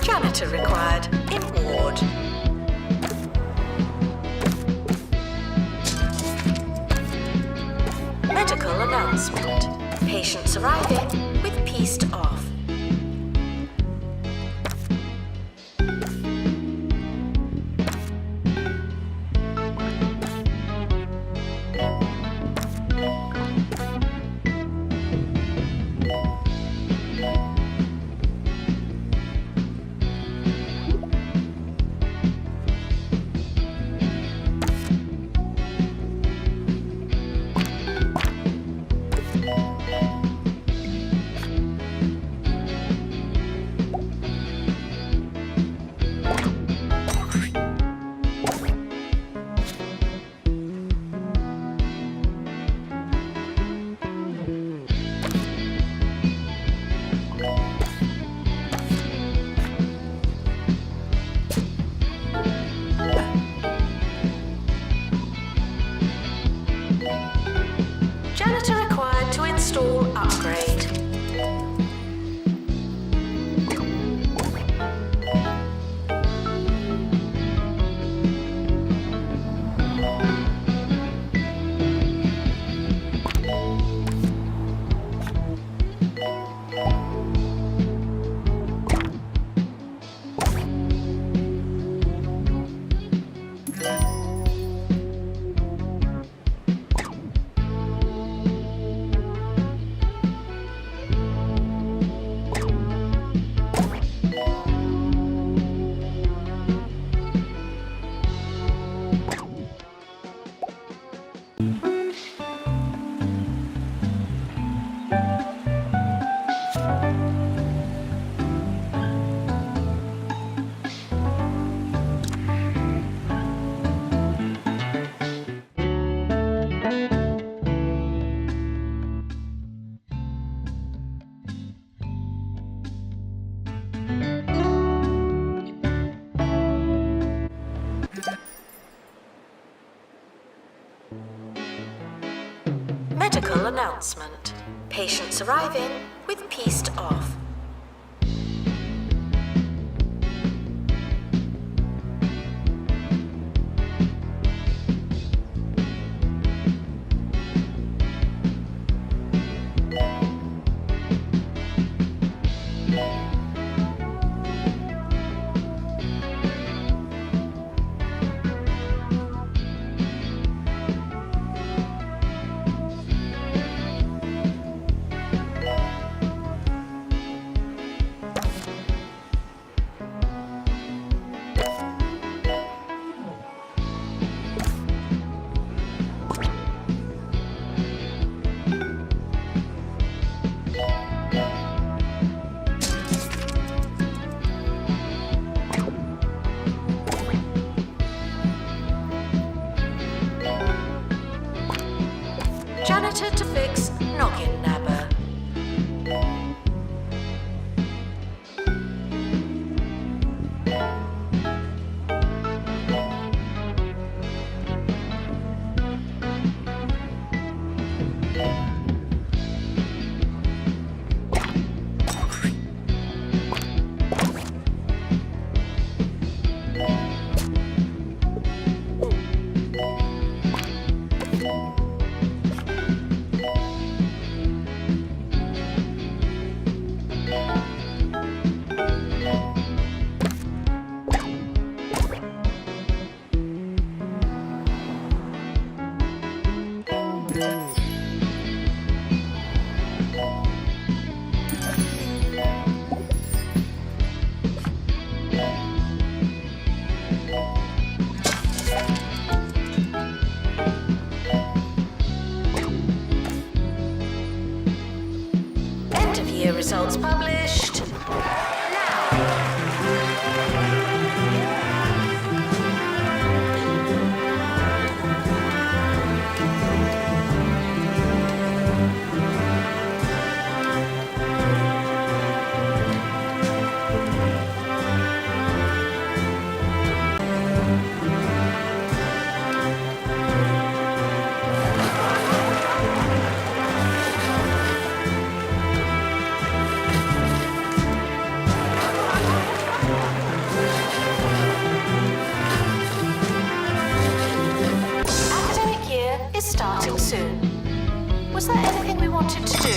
Janitor required in ward. Medical announcement. Patients arriving with pieced off. announcement. Patients arriving with pieced off. Janitor to fix noggin nabber. End of year results published. Academic year is starting soon. Was there anything we wanted to do?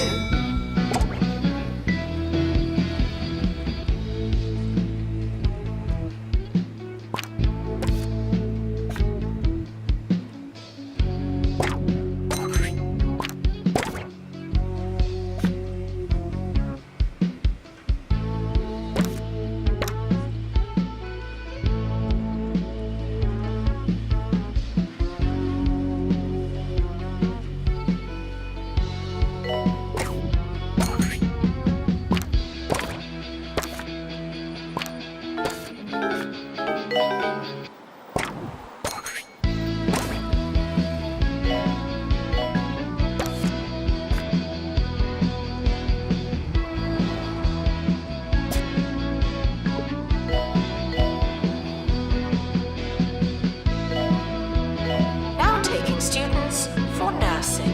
Now taking students for nursing.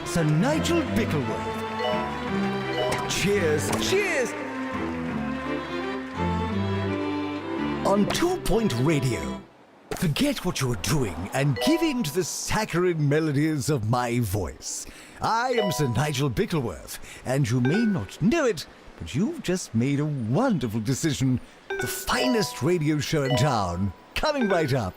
Sir Nigel Bickleworth. Cheers, cheers! On 2 Point Radio. Forget what you're doing and give in to the saccharine melodies of my voice. I am Sir Nigel Bickleworth, and you may not know it, but you've just made a wonderful decision. The finest radio show in town, coming right up.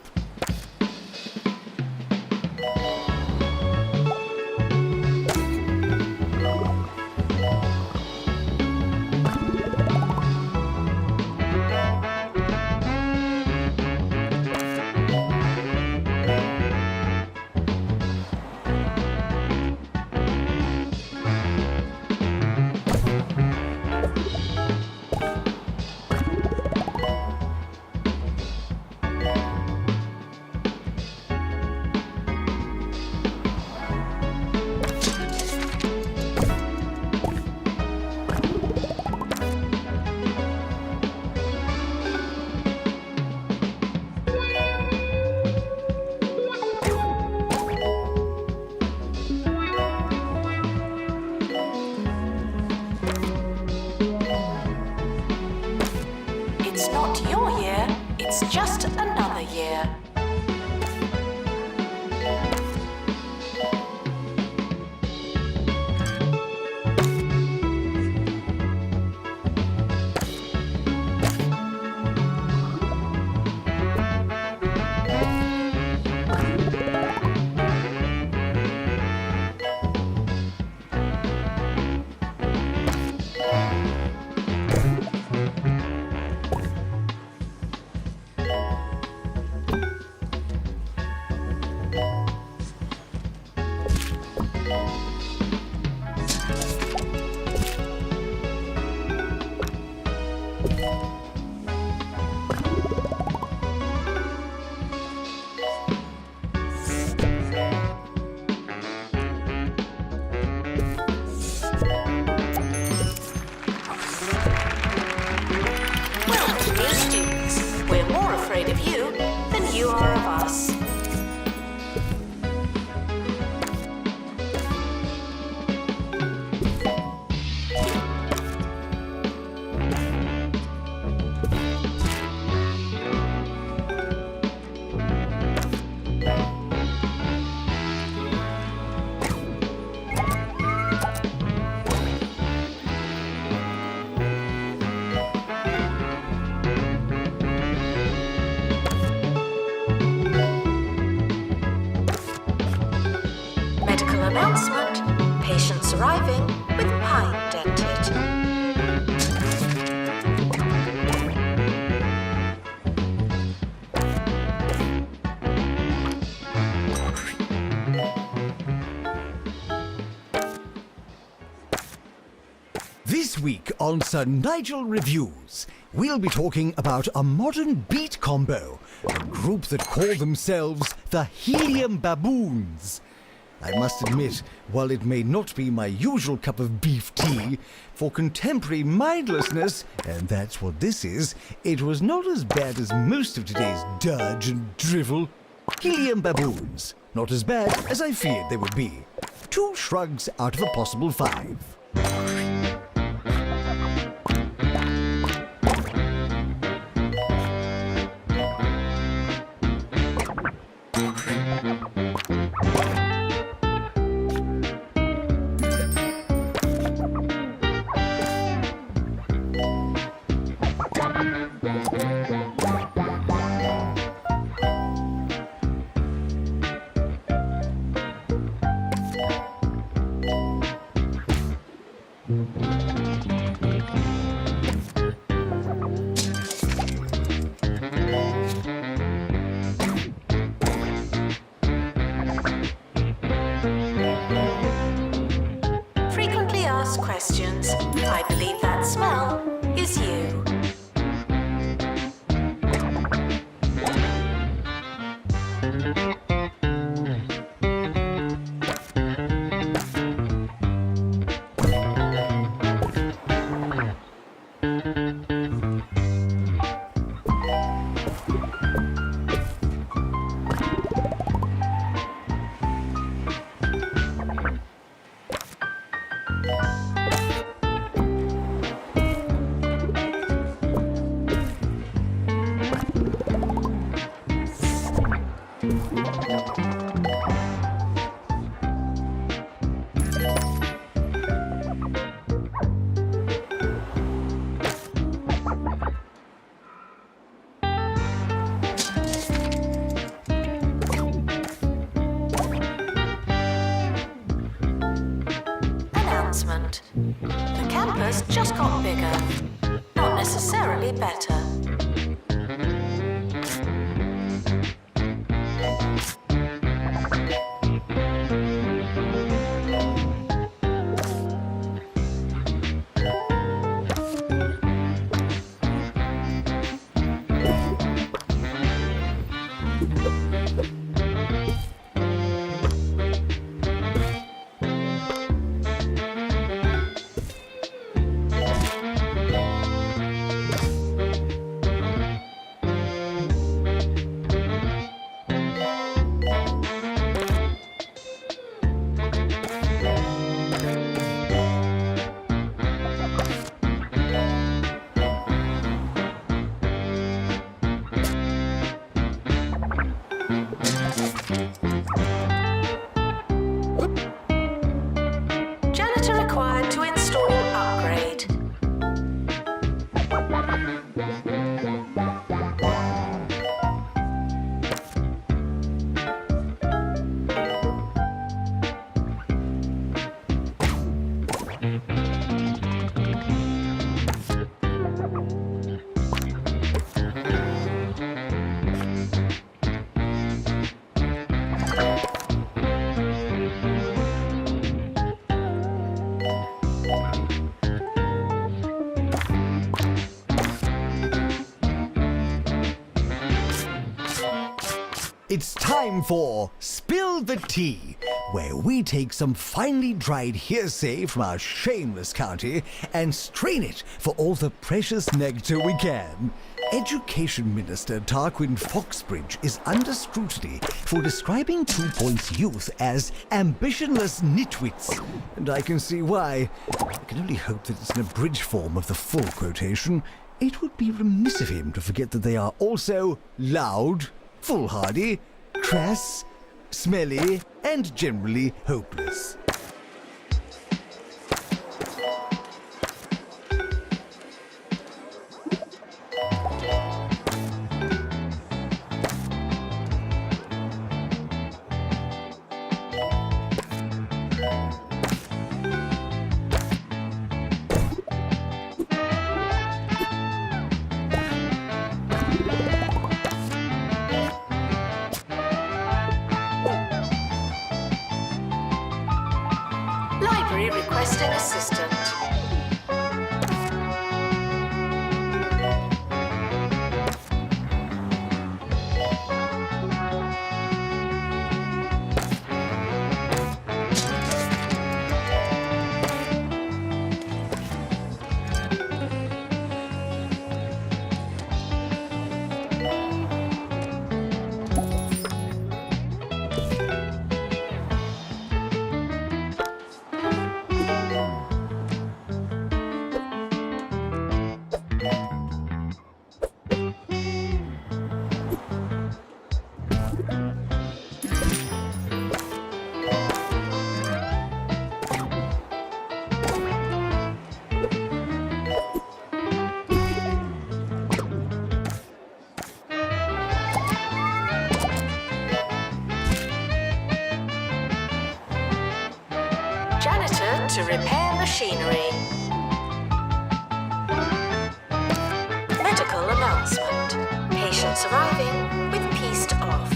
It's not your year, it's just another year. We're more afraid of you than you are of us. Announcement, patients arriving with pine dented. This week on Sir Nigel Reviews, we'll be talking about a modern beat combo, a group that call themselves the Helium Baboons. I must admit, while it may not be my usual cup of beef tea, for contemporary mindlessness, and that's what this is, it was not as bad as most of today's dirge and drivel. Helium Baboons, not as bad as I feared they would be. 2 shrugs out of a possible 5. Frequently asked questions. I believe that smell is you. Announcement. The campus just got bigger, not necessarily better. It's time for Spill the Tea, where we take some finely dried hearsay from our shameless county and strain it for all the precious nectar we can. Education Minister Tarquin Foxbridge is under scrutiny for describing 2 Point's youth as ambitionless nitwits, and I can see why. I can only hope that it's an abridged form of the full quotation. It would be remiss of him to forget that they are also loud, foolhardy, crass, smelly, and generally hopeless. Library requesting assistant. Janitor to repair machinery. Medical announcement. Patients arriving with pieced off.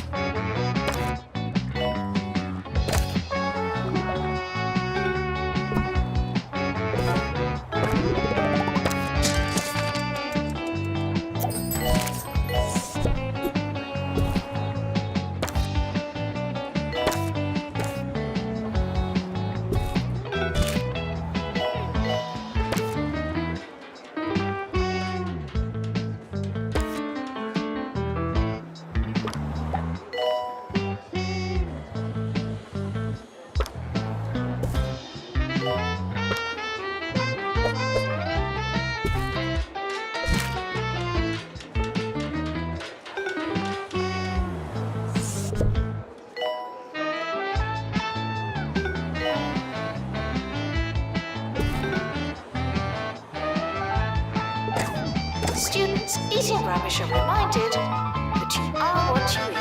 Students eating rubbish are reminded that you are what you eat.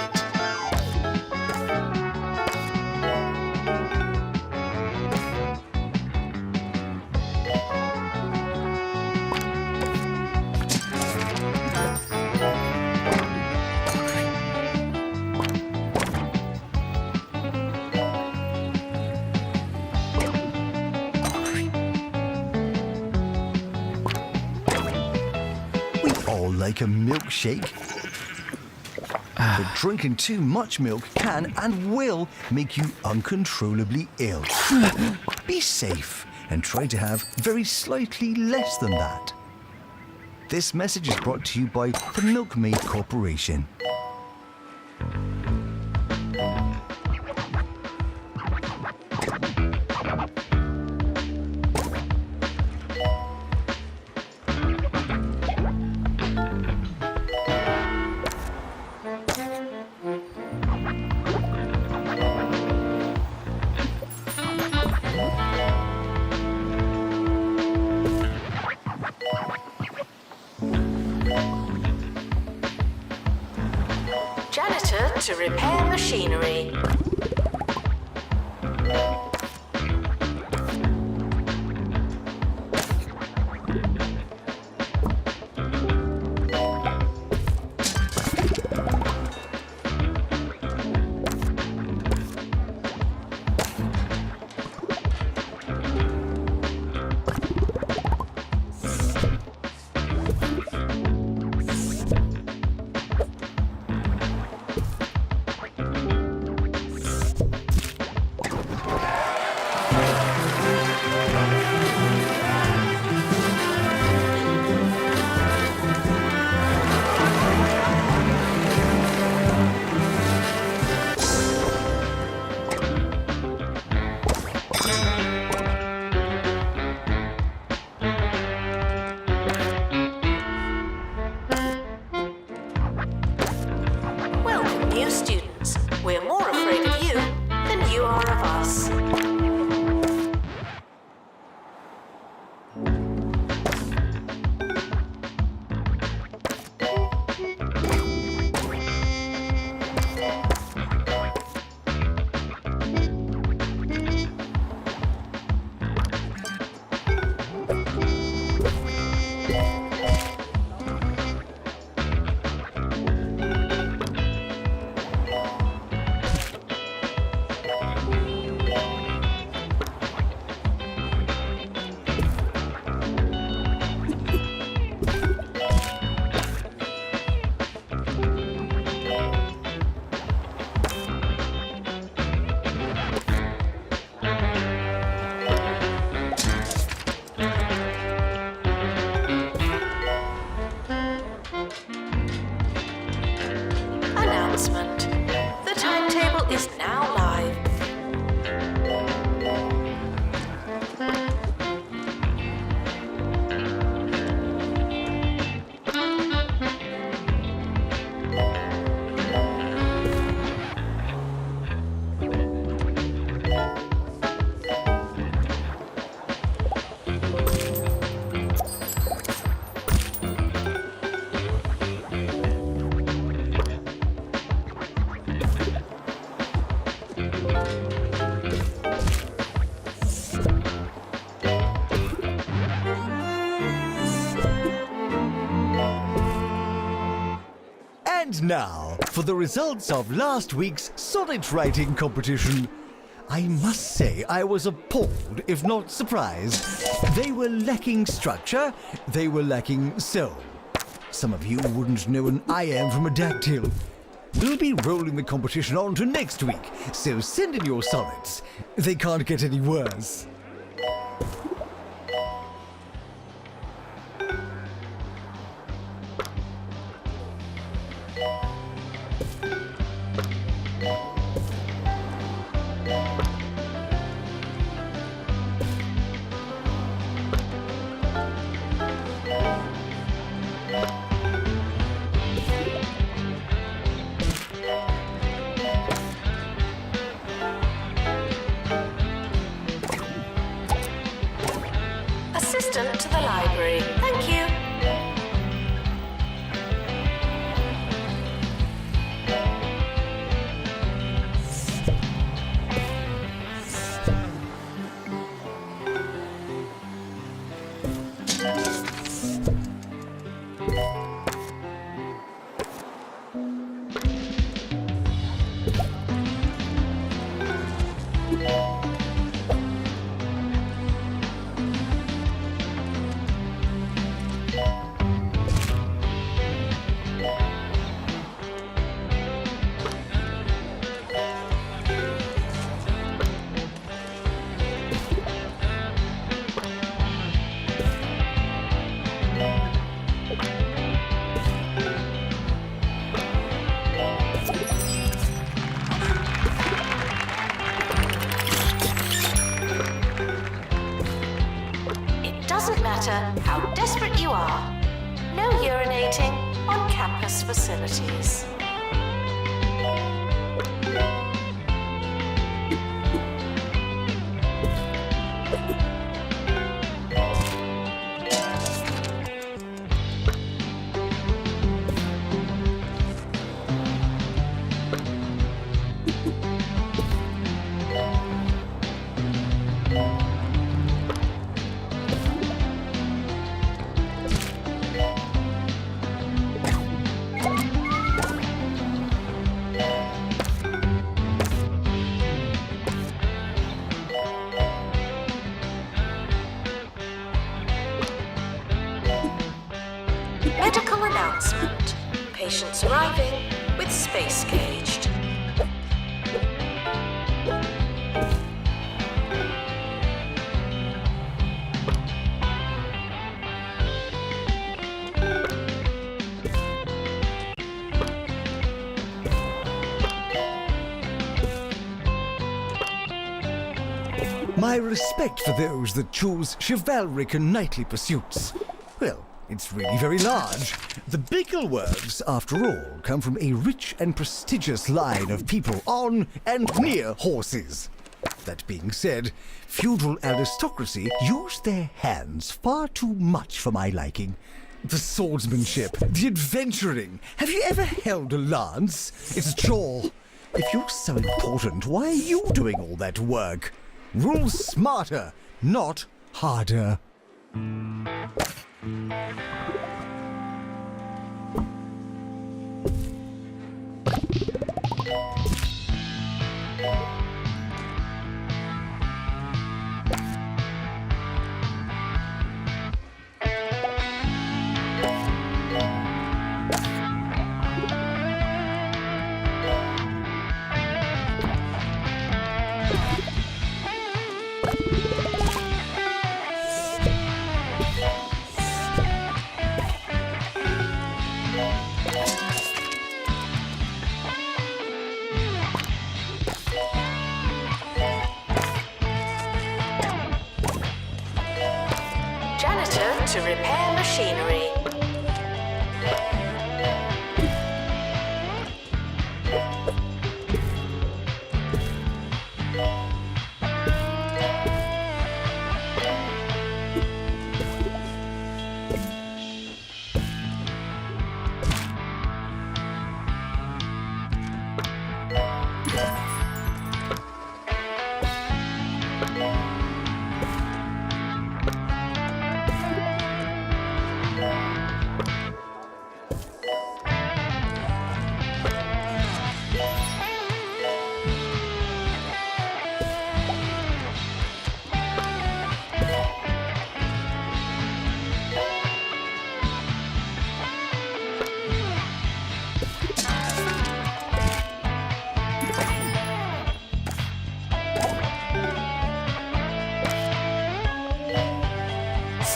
We all like a milkshake. But drinking too much milk can and will make you uncontrollably ill. Be safe and try to have very slightly less than that. This message is brought to you by the Milkmaid Corporation. Janitor to repair machinery. new students. We're more afraid of you than you are of us. Announcement. The timetable is now live. And now, for the results of last week's sonnet writing competition. I must say I was appalled, if not surprised. They were lacking structure, they were lacking soul. Some of you wouldn't know an iamb from a dactyl. We'll be rolling the competition on to next week, so send in your sonnets. They can't get any worse. Assistant to the library. Thank you. Doesn't matter how desperate you are. No urinating on campus facilities. Medical announcement. Patients arriving with space caged. My respect for those that choose chivalric and knightly pursuits. Well, It's really very large. The Bigglesworths, after all, come from a rich and prestigious line of people on and near horses. That being said, feudal aristocracy use their hands far too much for my liking. The swordsmanship, the adventuring. Have you ever held a lance? It's a chore. If you're so important, why are you doing all that work? Rule smarter, not harder. Janitor to repair machinery.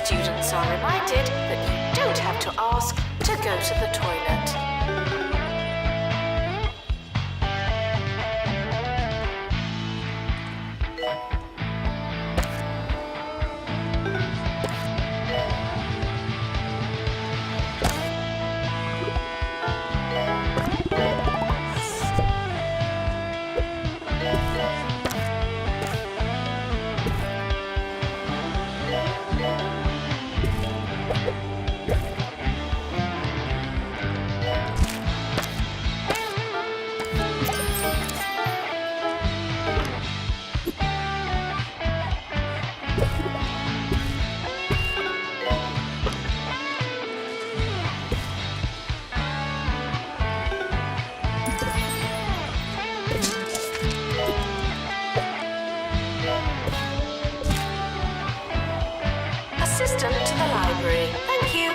Students are reminded that you don't have to ask to go to the toilet. Assistant to the library. Thank you.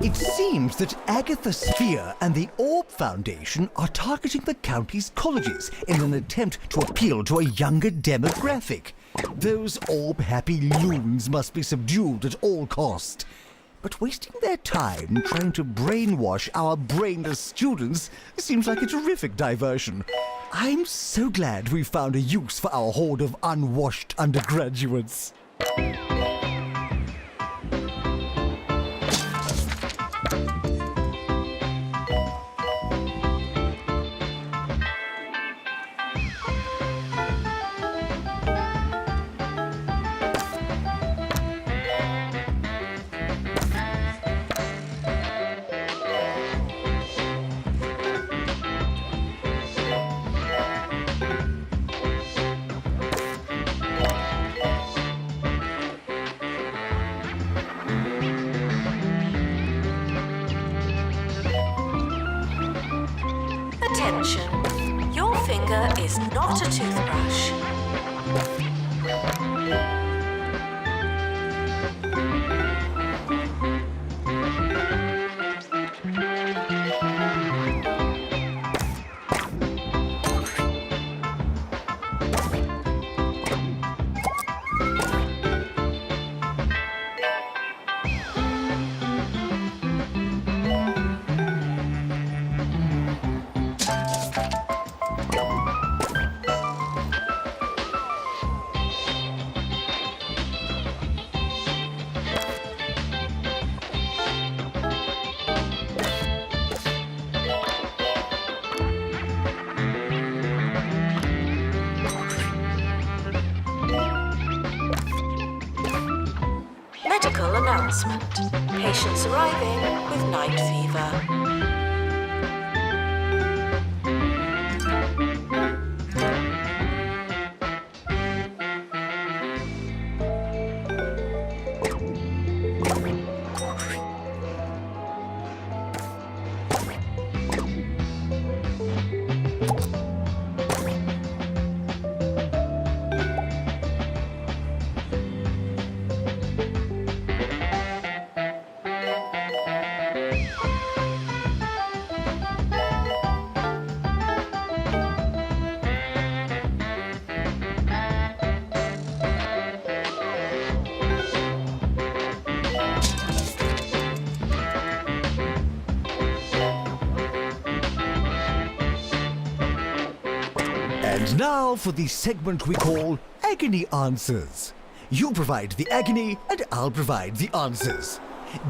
It seems that Agatha Sphere and the Orb Foundation are targeting the county's colleges in an attempt to appeal to a younger demographic. Those orb-happy loons must be subdued at all cost. But wasting their time trying to brainwash our brainless students seems like a terrific diversion. I'm so glad we found a use for our horde of unwashed undergraduates. Attention, your finger is not a toothbrush. announcement. Patients arriving with night fever. And now for the segment we call Agony Answers. You provide the agony and I'll provide the answers.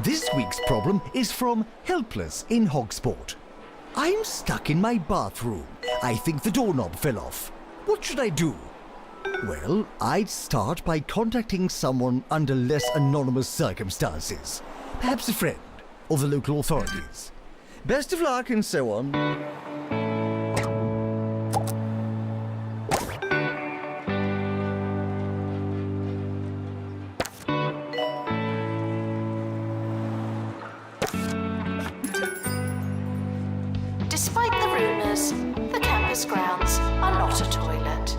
This week's problem is from Helpless in Hogsport. I'm stuck in my bathroom. I think the doorknob fell off. What should I do? Well, I'd start by contacting someone under less anonymous circumstances. Perhaps a friend or the local authorities. Best of luck and so on. Despite the rumours, the campus grounds are not a toilet.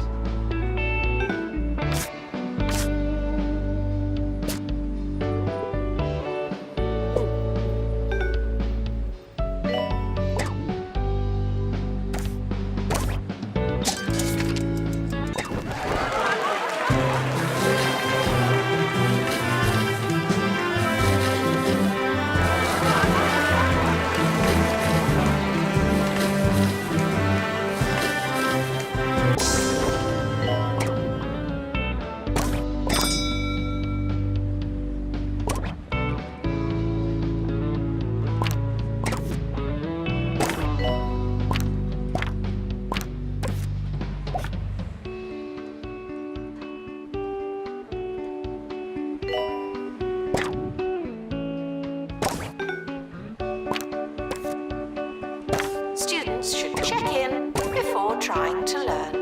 Students should check in before trying to learn.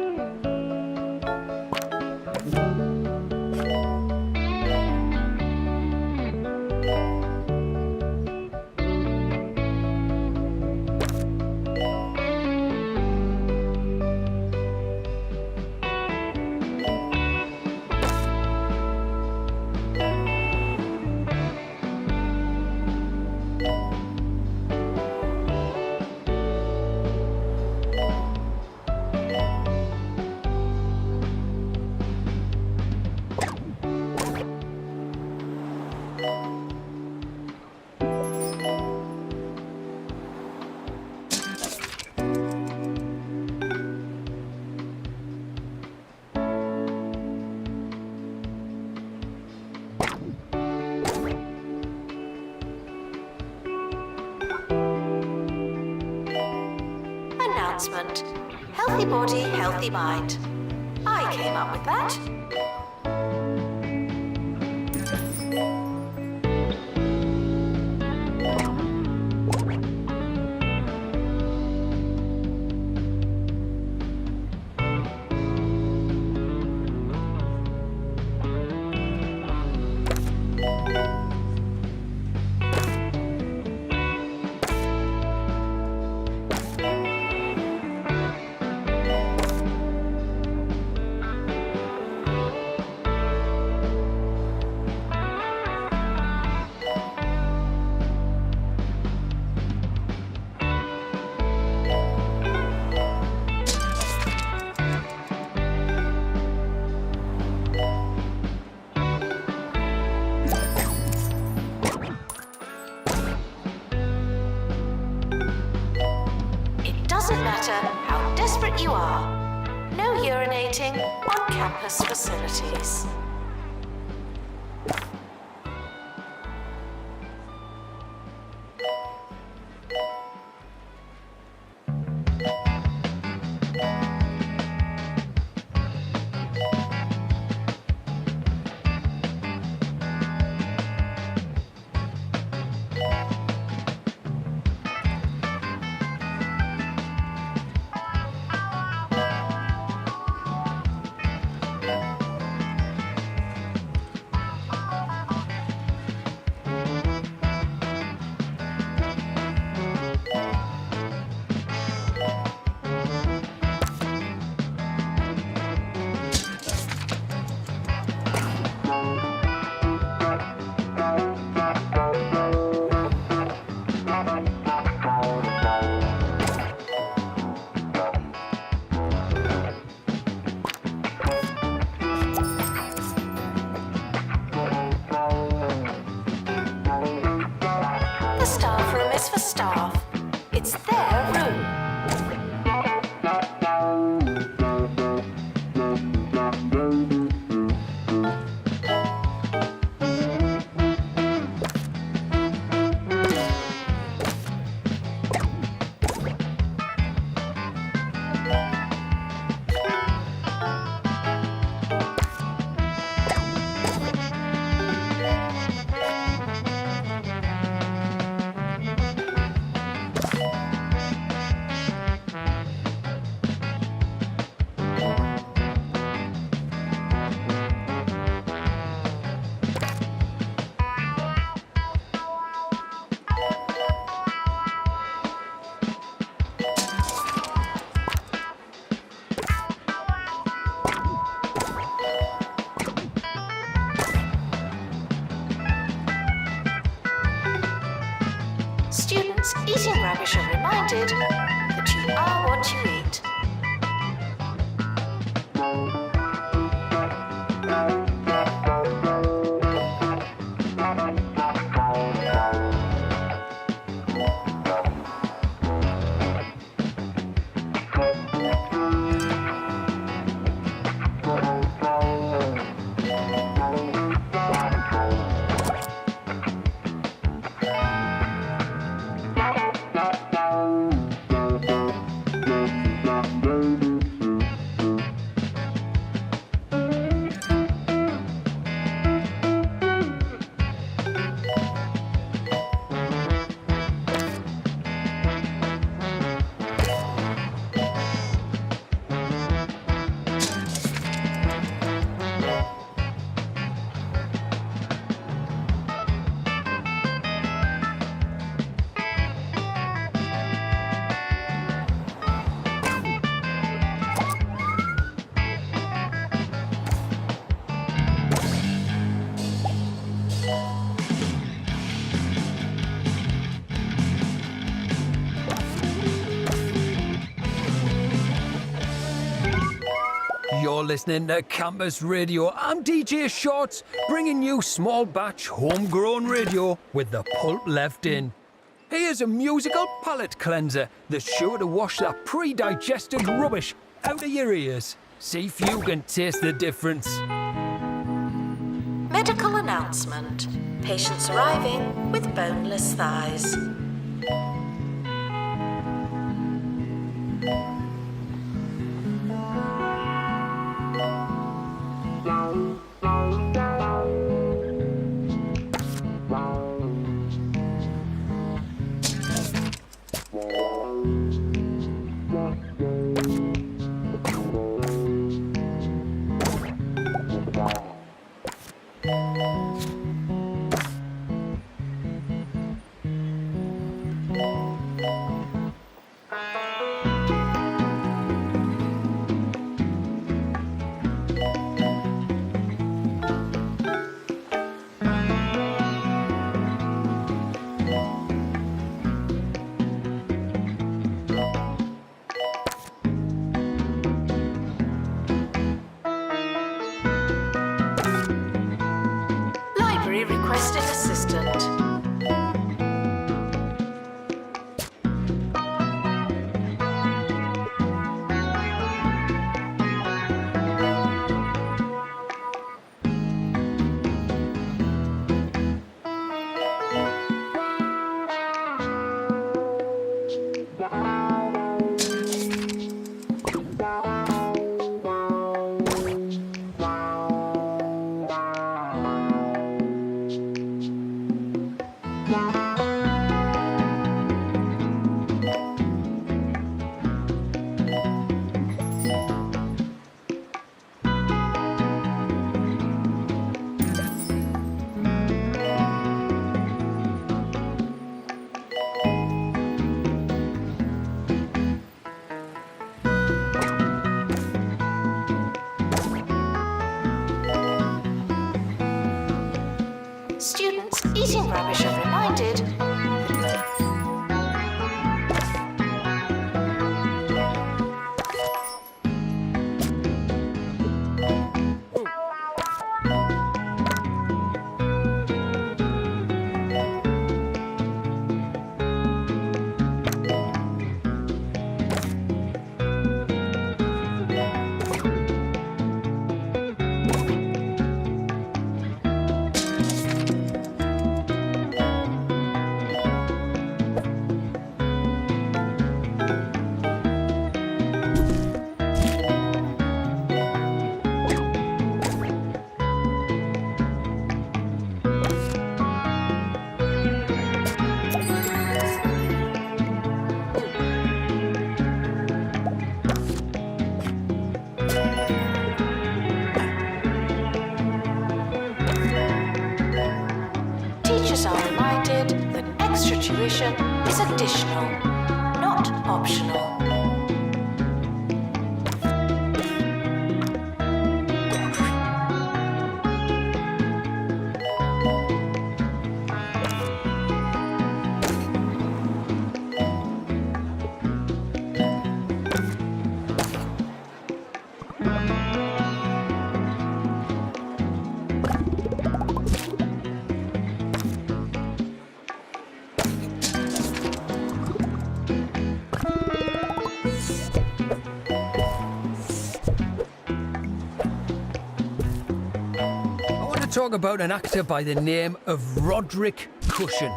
Announcement. Healthy body, healthy mind. I came up with that. Doesn't matter how desperate you are. No urinating on campus facilities. You're listening to Campus Radio. I'm DJ Shorts, bringing you small batch homegrown radio with the pulp left in. Here's a musical palate cleanser that's sure to wash that pre-digested rubbish out of your ears. See if you can taste the difference. Medical announcement. Patients arriving with boneless thighs. Requesting assistant. Students eating rubbish are reminded. Teachers are reminded that extra tuition is additional, not optional. Talk about an actor by the name of Roderick Cushion.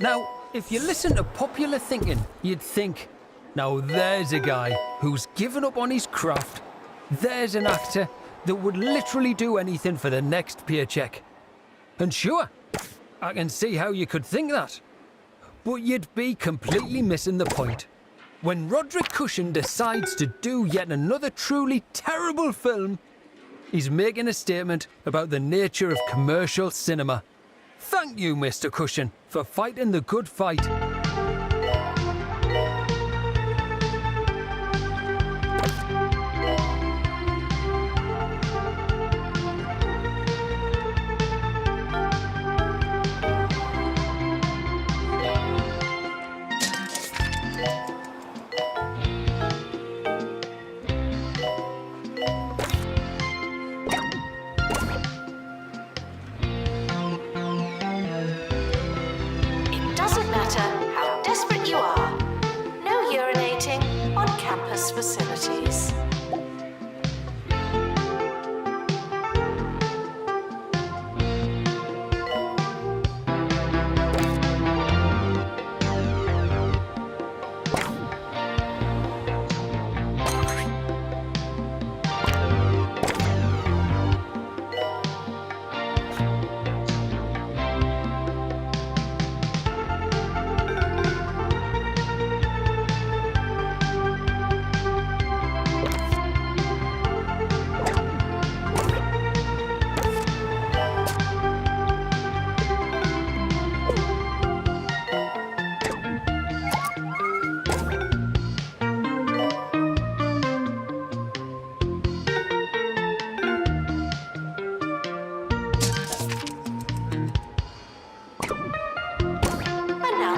Now, if you listen to popular thinking, you'd think, now there's a guy who's given up on his craft. There's an actor that would literally do anything for the next paycheck. And sure, I can see how you could think that. But you'd be completely missing the point. When Roderick Cushion decides to do yet another truly terrible film, he's making a statement about the nature of commercial cinema. Thank you, Mr. Cushion, for fighting the good fight.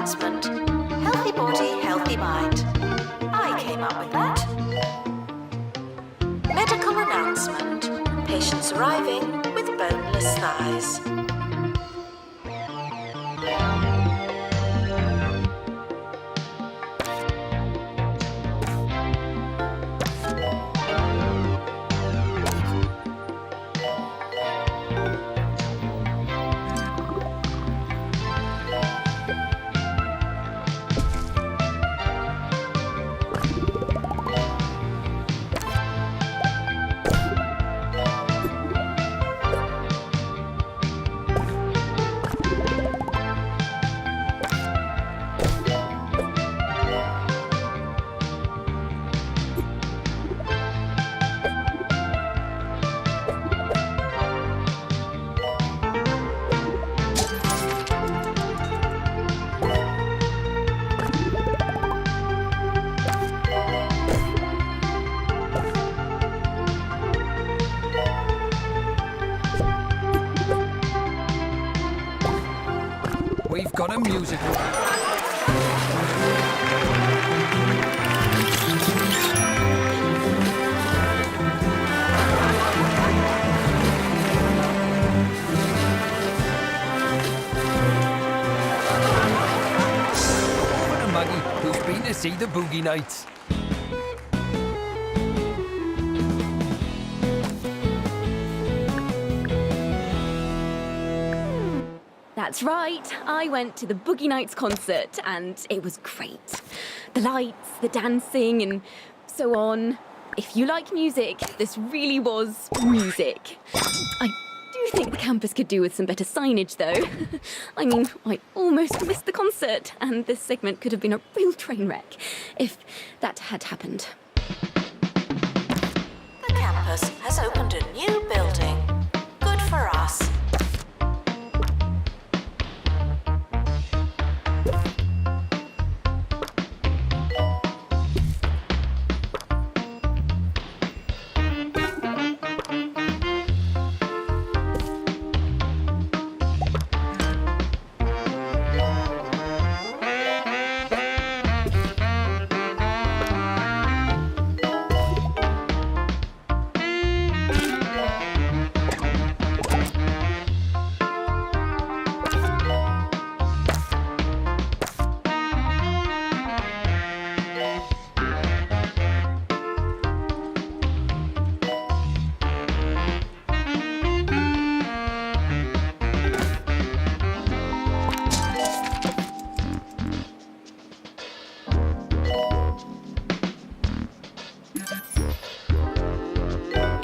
announcement. Healthy body, healthy mind. I came up with that. Medical announcement. Patients arriving with boneless thighs. We've got a musical. Over to Maggie, who's been to see the Boogie Nights. That's right, I went to the Boogie Nights concert and it was great. The lights, the dancing, and so on. If you like music, this really was music. I do think the campus could do with some better signage, though. I mean, I almost missed the concert, and this segment could have been a real train wreck if that had happened. The campus has opened a new building. Good for us.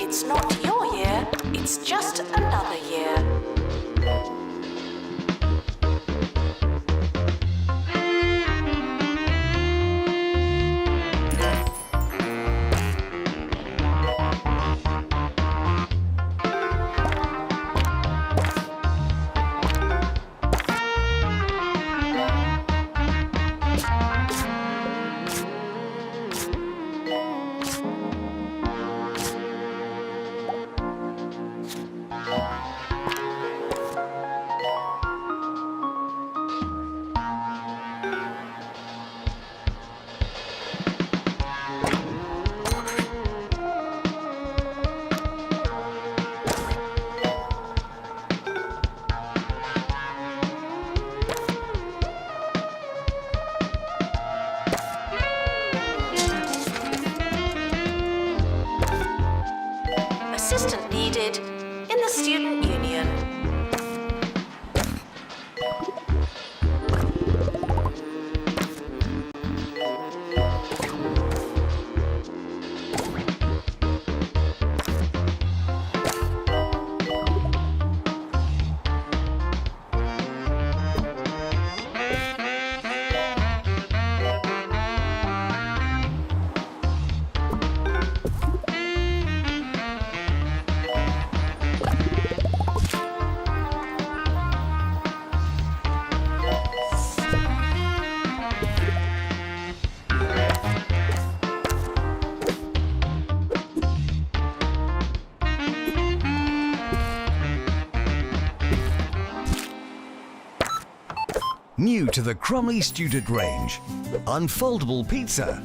It's not your year, it's just another year. Assistant needed in the student union. New to the Crumley student range. Unfoldable pizza.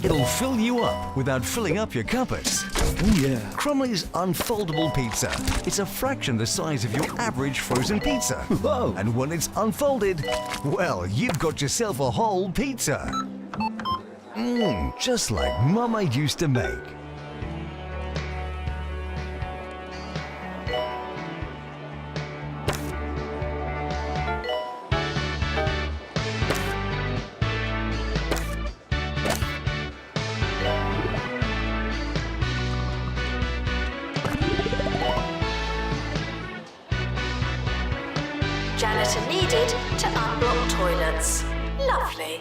It'll fill you up without filling up your cupboards. Oh yeah. Crumley's unfoldable pizza. It's a fraction the size of your average frozen pizza. Whoa. And when it's unfolded, well, you've got yourself a whole pizza. Just like Mama used to make. Janitor needed to unblock toilets. Lovely.